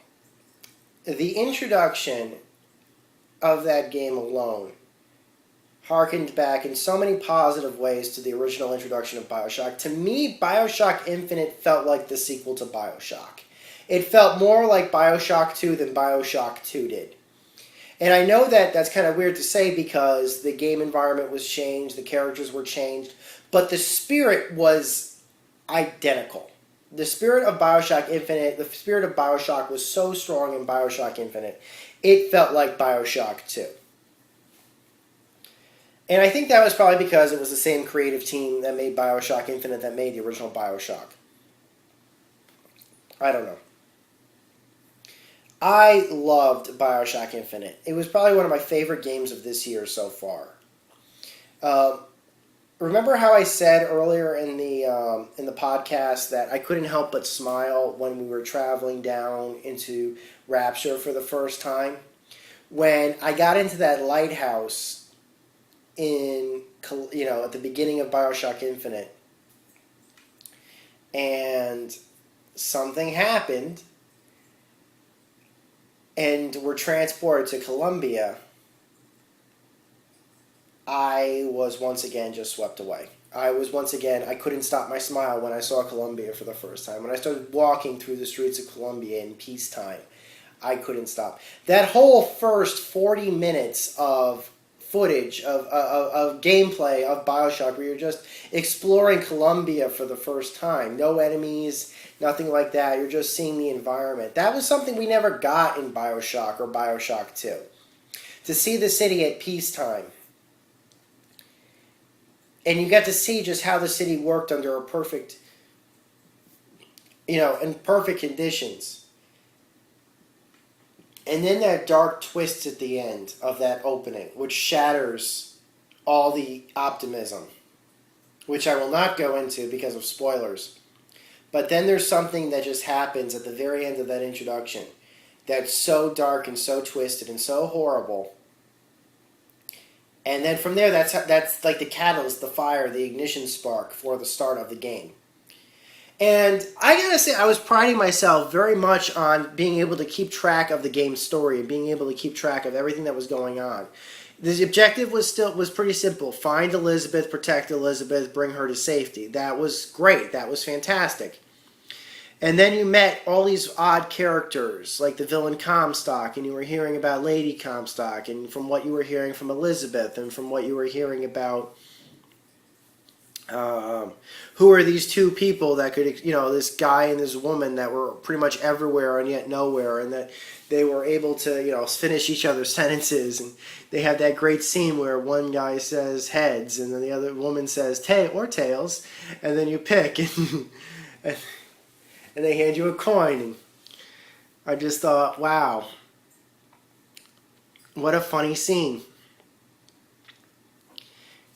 The introduction of that game alone harkened back in so many positive ways to the original introduction of Bioshock. To me, Bioshock Infinite felt like the sequel to Bioshock. It felt more like Bioshock 2 than Bioshock 2 did. And I know that that's kind of weird to say because the game environment was changed, the characters were changed, but the spirit was identical. The spirit of Bioshock Infinite, the spirit of Bioshock was so strong in Bioshock Infinite, it felt like Bioshock 2. And I think that was probably because it was the same creative team that made Bioshock Infinite that made the original Bioshock. I don't know. I loved Bioshock Infinite. It was probably one of my favorite games of this year so far. Remember how I said earlier in the podcast that I couldn't help but smile when we were traveling down into Rapture for the first time? When I got into that lighthouse at the beginning of Bioshock Infinite, and something happened, and we're transported to Columbia, I was once again just swept away. I couldn't stop my smile when I saw Columbia for the first time. When I started walking through the streets of Columbia in peacetime, I couldn't stop. That whole first 40 minutes of footage of gameplay of Bioshock where you're just exploring Columbia for the first time. No enemies, nothing like that. You're just seeing the environment. That was something we never got in Bioshock or Bioshock 2. To see the city at peacetime. And you got to see just how the city worked under in perfect conditions. And then that dark twist at the end of that opening, which shatters all the optimism, which I will not go into because of spoilers. But then there's something that just happens at the very end of that introduction that's so dark and so twisted and so horrible. And then from there, that's like the catalyst, the fire, the ignition spark for the start of the game. And I gotta say, I was priding myself very much on being able to keep track of the game's story and being able to keep track of everything that was going on. The objective was pretty simple: find Elizabeth, protect Elizabeth, bring her to safety. That was great. That was fantastic. And then you met all these odd characters, like the villain Comstock, and you were hearing about Lady Comstock, and from what you were hearing from Elizabeth, and from what you were hearing about who are these two people that could, this guy and this woman that were pretty much everywhere and yet nowhere, and that they were able to, finish each other's sentences. And they had that great scene where one guy says heads, and then the other woman says tails, and then you pick, and they hand you a coin. And I just thought, wow, what a funny scene.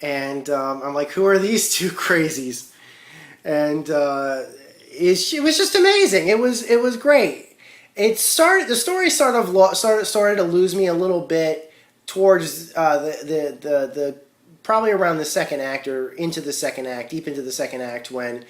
And I'm like, who are these two crazies? And it was just amazing. It was great. The story started to lose me a little bit towards the probably around the second act or into the second act, deep into the second act, when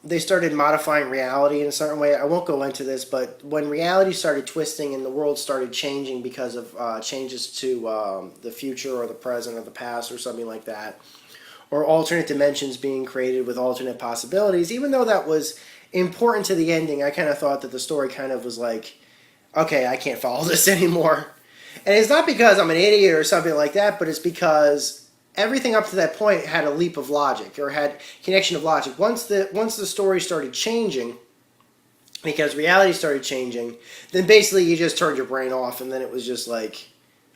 they started modifying reality in a certain way. I won't go into this, but when reality started twisting and the world started changing because of changes to the future or the present or the past or something like that, or alternate dimensions being created with alternate possibilities, even though that was important to the ending, I kind of thought that the story kind of was like, okay, I can't follow this anymore. And it's not because I'm an idiot or something like that, but it's because everything up to that point had a leap of logic, or had connection of logic. Once the story started changing, because reality started changing, then basically you just turned your brain off, and then it was just like,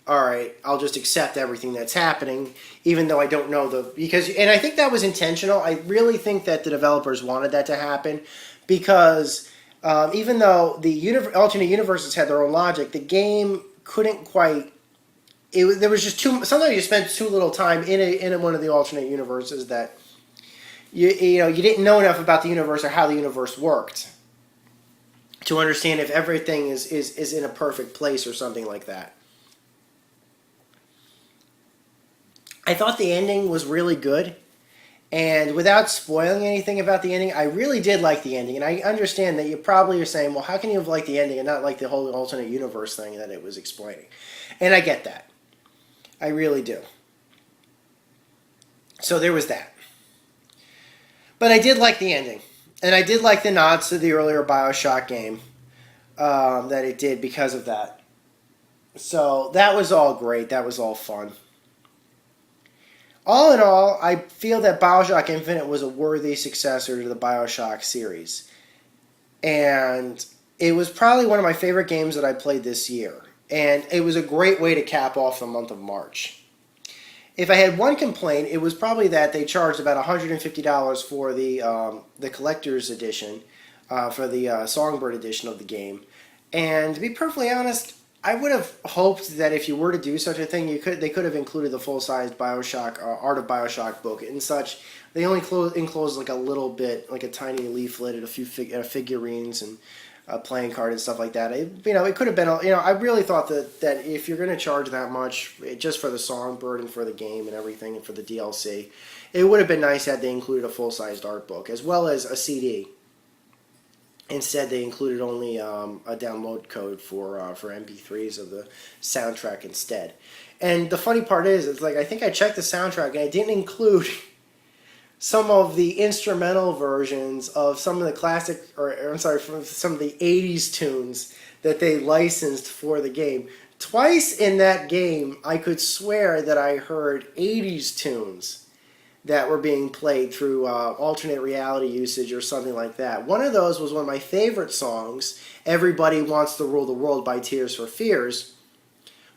all right, I'll just accept everything that's happening, even though I don't know and I think that was intentional. I really think that the developers wanted that to happen, because even though the alternate universes had their own logic, the game couldn't quite. There was just sometimes you spent too little time in one of the alternate universes that you didn't know enough about the universe or how the universe worked to understand if everything is in a perfect place or something like that. I thought the ending was really good, and without spoiling anything about the ending, I really did like the ending. And I understand that you probably are saying, well, how can you have liked the ending and not like the whole alternate universe thing that it was explaining? And I get that. I really do. So there was that. But I did like the ending. And I did like the nods to the earlier Bioshock game that it did because of that. So that was all great. That was all fun. All in all, I feel that Bioshock Infinite was a worthy successor to the Bioshock series. And it was probably one of my favorite games that I played this year. And it was a great way to cap off the month of March. If I had one complaint, it was probably that they charged about $150 for the collector's edition, for the Songbird edition of the game. And to be perfectly honest, I would have hoped that if you were to do such a thing, they could have included the full-sized Bioshock Art of Bioshock book and such. They only enclosed like a little bit, like a tiny leaflet and a few figurines and a playing card and stuff like that. It could have been. I really thought that if you're going to charge that much just for the Songbird and for the game and everything and for the DLC, it would have been nice had they included a full-sized art book as well as a CD. Instead, they included only a download code for MP3s of the soundtrack instead. And the funny part is, it's like I think I checked the soundtrack and I didn't include some of the instrumental versions of some of the classic, from some of the 80s tunes that they licensed for the game. Twice in that game, I could swear that I heard 80s tunes that were being played through alternate reality usage or something like that. One of those was one of my favorite songs, Everybody Wants to Rule the World by Tears for Fears,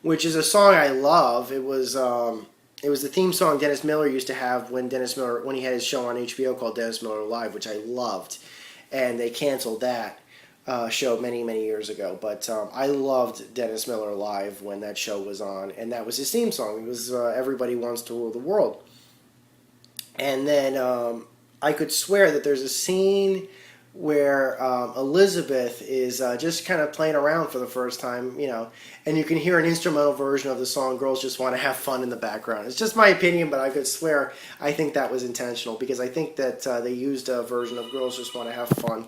which is a song I love. It was the theme song Dennis Miller used to have when he had his show on HBO called Dennis Miller Live, which I loved. And they canceled that show many, many years ago. But I loved Dennis Miller Live when that show was on, and that was his theme song. It was Everybody Wants to Rule the World. And then I could swear that there's a scene where Elizabeth is just kind of playing around for the first time, and you can hear an instrumental version of the song Girls Just Want to Have Fun in the background. It's just my opinion, but I could swear I think that was intentional, because I think that they used a version of Girls Just Want to Have Fun.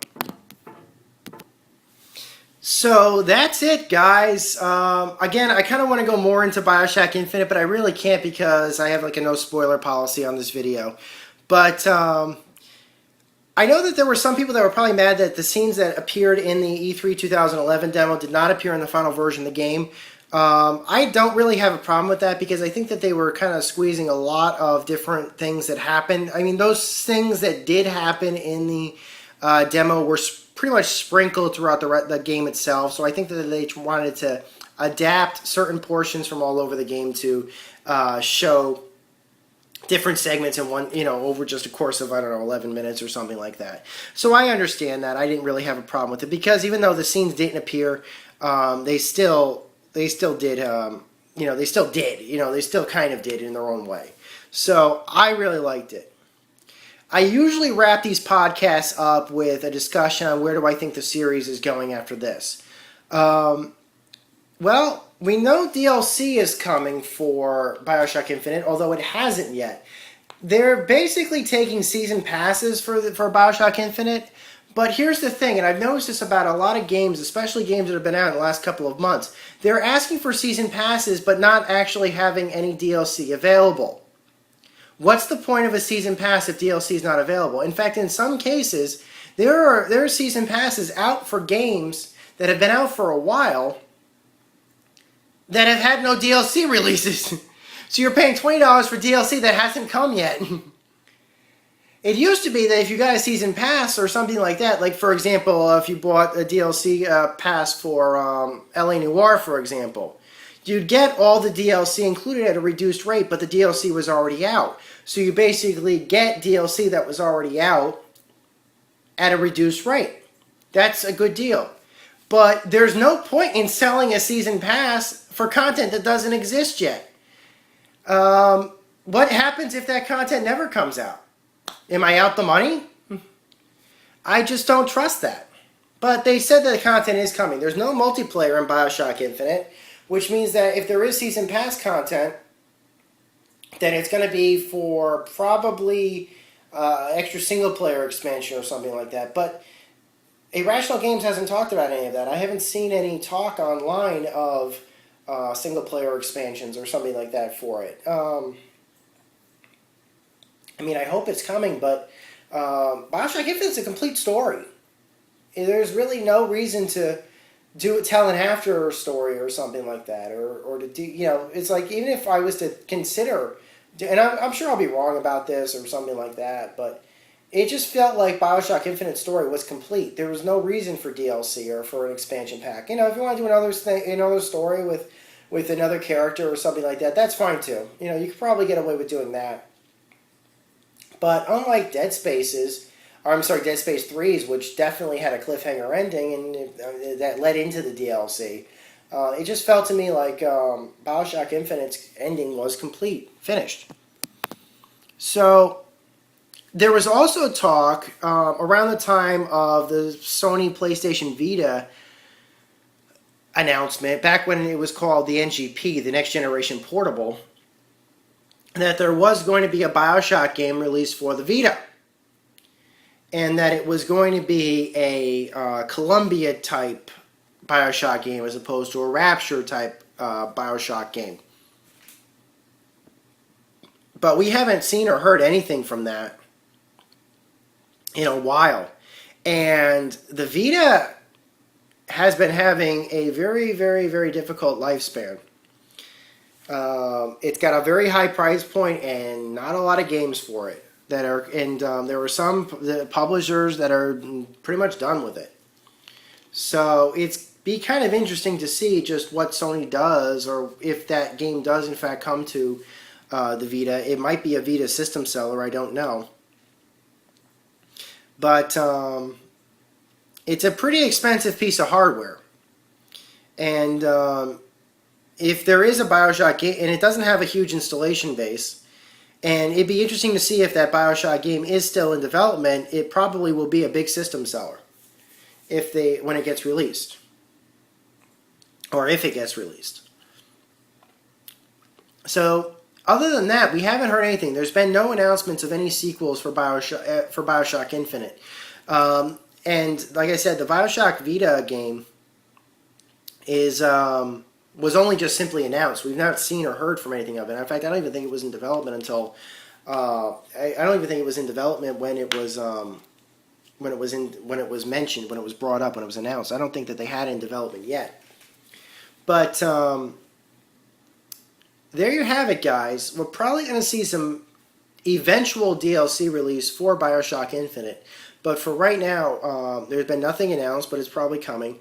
So that's it, guys. Again, I kind of want to go more into Bioshock Infinite, but I really can't because I have like a no spoiler policy on this video. But I know that there were some people that were probably mad that the scenes that appeared in the E3 2011 demo did not appear in the final version of the game. I don't really have a problem with that because I think that they were kind of squeezing a lot of different things that happened. I mean, those things that did happen in the demo were pretty much sprinkled throughout the game itself. So I think that they wanted to adapt certain portions from all over the game to show different segments in one, over just a course of, 11 minutes or something like that. So I understand that. I didn't really have a problem with it because even though the scenes didn't appear, they still did, they still kind of did in their own way. So I really liked it. I usually wrap these podcasts up with a discussion on where do I think the series is going after this. Well, we know DLC is coming for Bioshock Infinite, although it hasn't yet. They're basically taking season passes for Bioshock Infinite, but here's the thing, and I've noticed this about a lot of games, especially games that have been out in the last couple of months. They're asking for season passes, but not actually having any DLC available. What's the point of a season pass if DLC is not available? In fact, in some cases, there are season passes out for games that have been out for a while that have had no DLC releases. So you're paying $20 for DLC that hasn't come yet. It used to be that if you got a season pass or something like that, like for example, if you bought a DLC pass for LA Noire, for example, you'd get all the DLC included at a reduced rate, but the DLC was already out. So you basically get DLC that was already out at a reduced rate. That's a good deal. But there's no point in selling a season pass for content that doesn't exist yet. What happens if that content never comes out? Am I out the money? I just don't trust that. But they said that the content is coming. There's no multiplayer in Bioshock Infinite, which means that if there is season pass content, then it's going to be for probably extra single player expansion or something like that. But Irrational Games hasn't talked about any of that. I haven't seen any talk online of single player expansions or something like that for it. I mean, I hope it's coming, but Bioshock Infinite's a complete story. There's really no reason to tell an after story or something like that, or to do, it's like, even if I was to consider, and I'm sure I'll be wrong about this or something like that, but it just felt like Bioshock Infinite's story was complete. There was no reason for DLC or for an expansion pack. If you want to do another story with another character or something like that, that's fine too. You could probably get away with doing that. But unlike Dead Space 3's, which definitely had a cliffhanger ending and that led into the DLC, it just felt to me like Bioshock Infinite's ending was complete, finished. So there was also talk around the time of the Sony PlayStation Vita announcement, back when it was called the NGP, the Next Generation Portable, that there was going to be a Bioshock game released for the Vita. And that it was going to be a Columbia-type Bioshock game as opposed to a Rapture-type Bioshock game. But we haven't seen or heard anything from that in a while. And the Vita has been having a very, very, very difficult lifespan. It's got a very high price point and not a lot of games for it that are, and there were some publishers that are pretty much done with it. So it's be kind of interesting to see just what Sony does, or if that game does in fact come to the Vita. It might be a Vita system seller, I don't know. But it's a pretty expensive piece of hardware. And if there is a Bioshock game, and it doesn't have a huge installation base, and it'd be interesting to see if that Bioshock game is still in development, it probably will be a big system seller when it gets released. Or if it gets released. So, other than that, we haven't heard anything. There's been no announcements of any sequels for Bioshock Infinite. And like I said, the Bioshock Vita game was only just simply announced. We've not seen or heard from anything of it. In fact, I don't even think it was in development until I don't even think it was in development when it was mentioned, when it was brought up, when it was announced. I don't think that they had it in development yet. But there you have it, guys. We're probably going to see some eventual DLC release for Bioshock Infinite. But for right now, there's been nothing announced, but it's probably coming.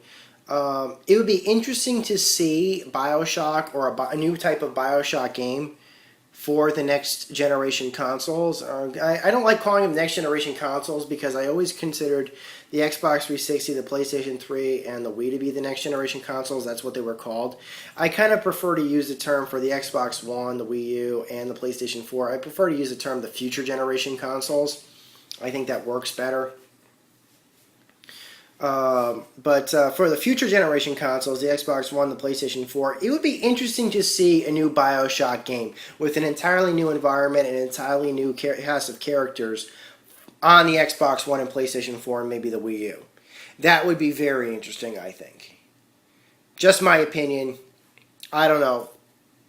It would be interesting to see Bioshock or a new type of Bioshock game for the next generation consoles. I don't like calling them next generation consoles because I always considered the Xbox 360, the PlayStation 3, and the Wii to be the next generation consoles. That's what they were called. I kind of prefer to use the term for the Xbox One, the Wii U, and the PlayStation 4. I prefer to use the term the future generation consoles. I think that works better. But for the future generation consoles, the Xbox One, the PlayStation 4, it would be interesting to see a new Bioshock game with an entirely new environment and an entirely new cast of characters on the Xbox One and PlayStation 4 and maybe the Wii U. That would be very interesting, I think. Just my opinion. I don't know.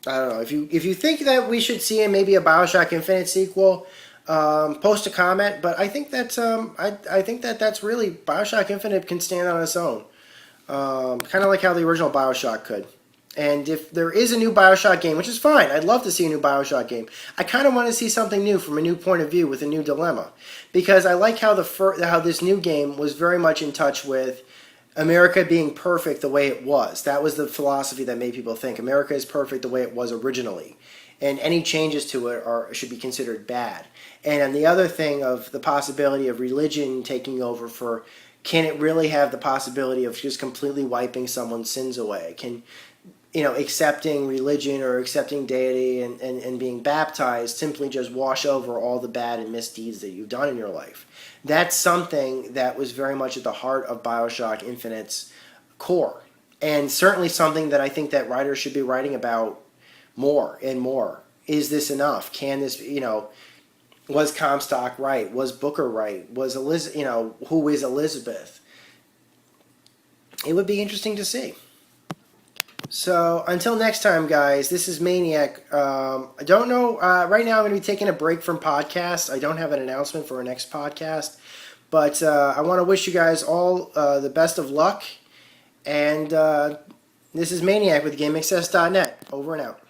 If you think that we should see maybe a Bioshock Infinite sequel, post a comment, but I think that's I think that's really, Bioshock Infinite can stand on its own, kind of like how the original Bioshock could. And if there is a new Bioshock game, which is fine, I'd love to see a new Bioshock game. I kind of want to see something new from a new point of view with a new dilemma, because I like how how this new game was very much in touch with America being perfect the way it was. That was the philosophy that made people think America is perfect the way it was originally. And any changes to it should be considered bad. And the other thing of the possibility of religion taking over for, can it really have the possibility of just completely wiping someone's sins away? Can, accepting religion or accepting deity and being baptized simply just wash over all the bad and misdeeds that you've done in your life? That's something that was very much at the heart of Bioshock Infinite's core. And certainly something that I think that writers should be writing about more and more. Is this enough? Can this, was Comstock right? Was Booker right? Was Elizabeth, who is Elizabeth? It would be interesting to see. So until next time, guys, this is Maniac. I don't know. Right now I'm going to be taking a break from podcasts. I don't have an announcement for our next podcast. But I want to wish you guys all the best of luck. And this is Maniac with GameAccess.net. Over and out.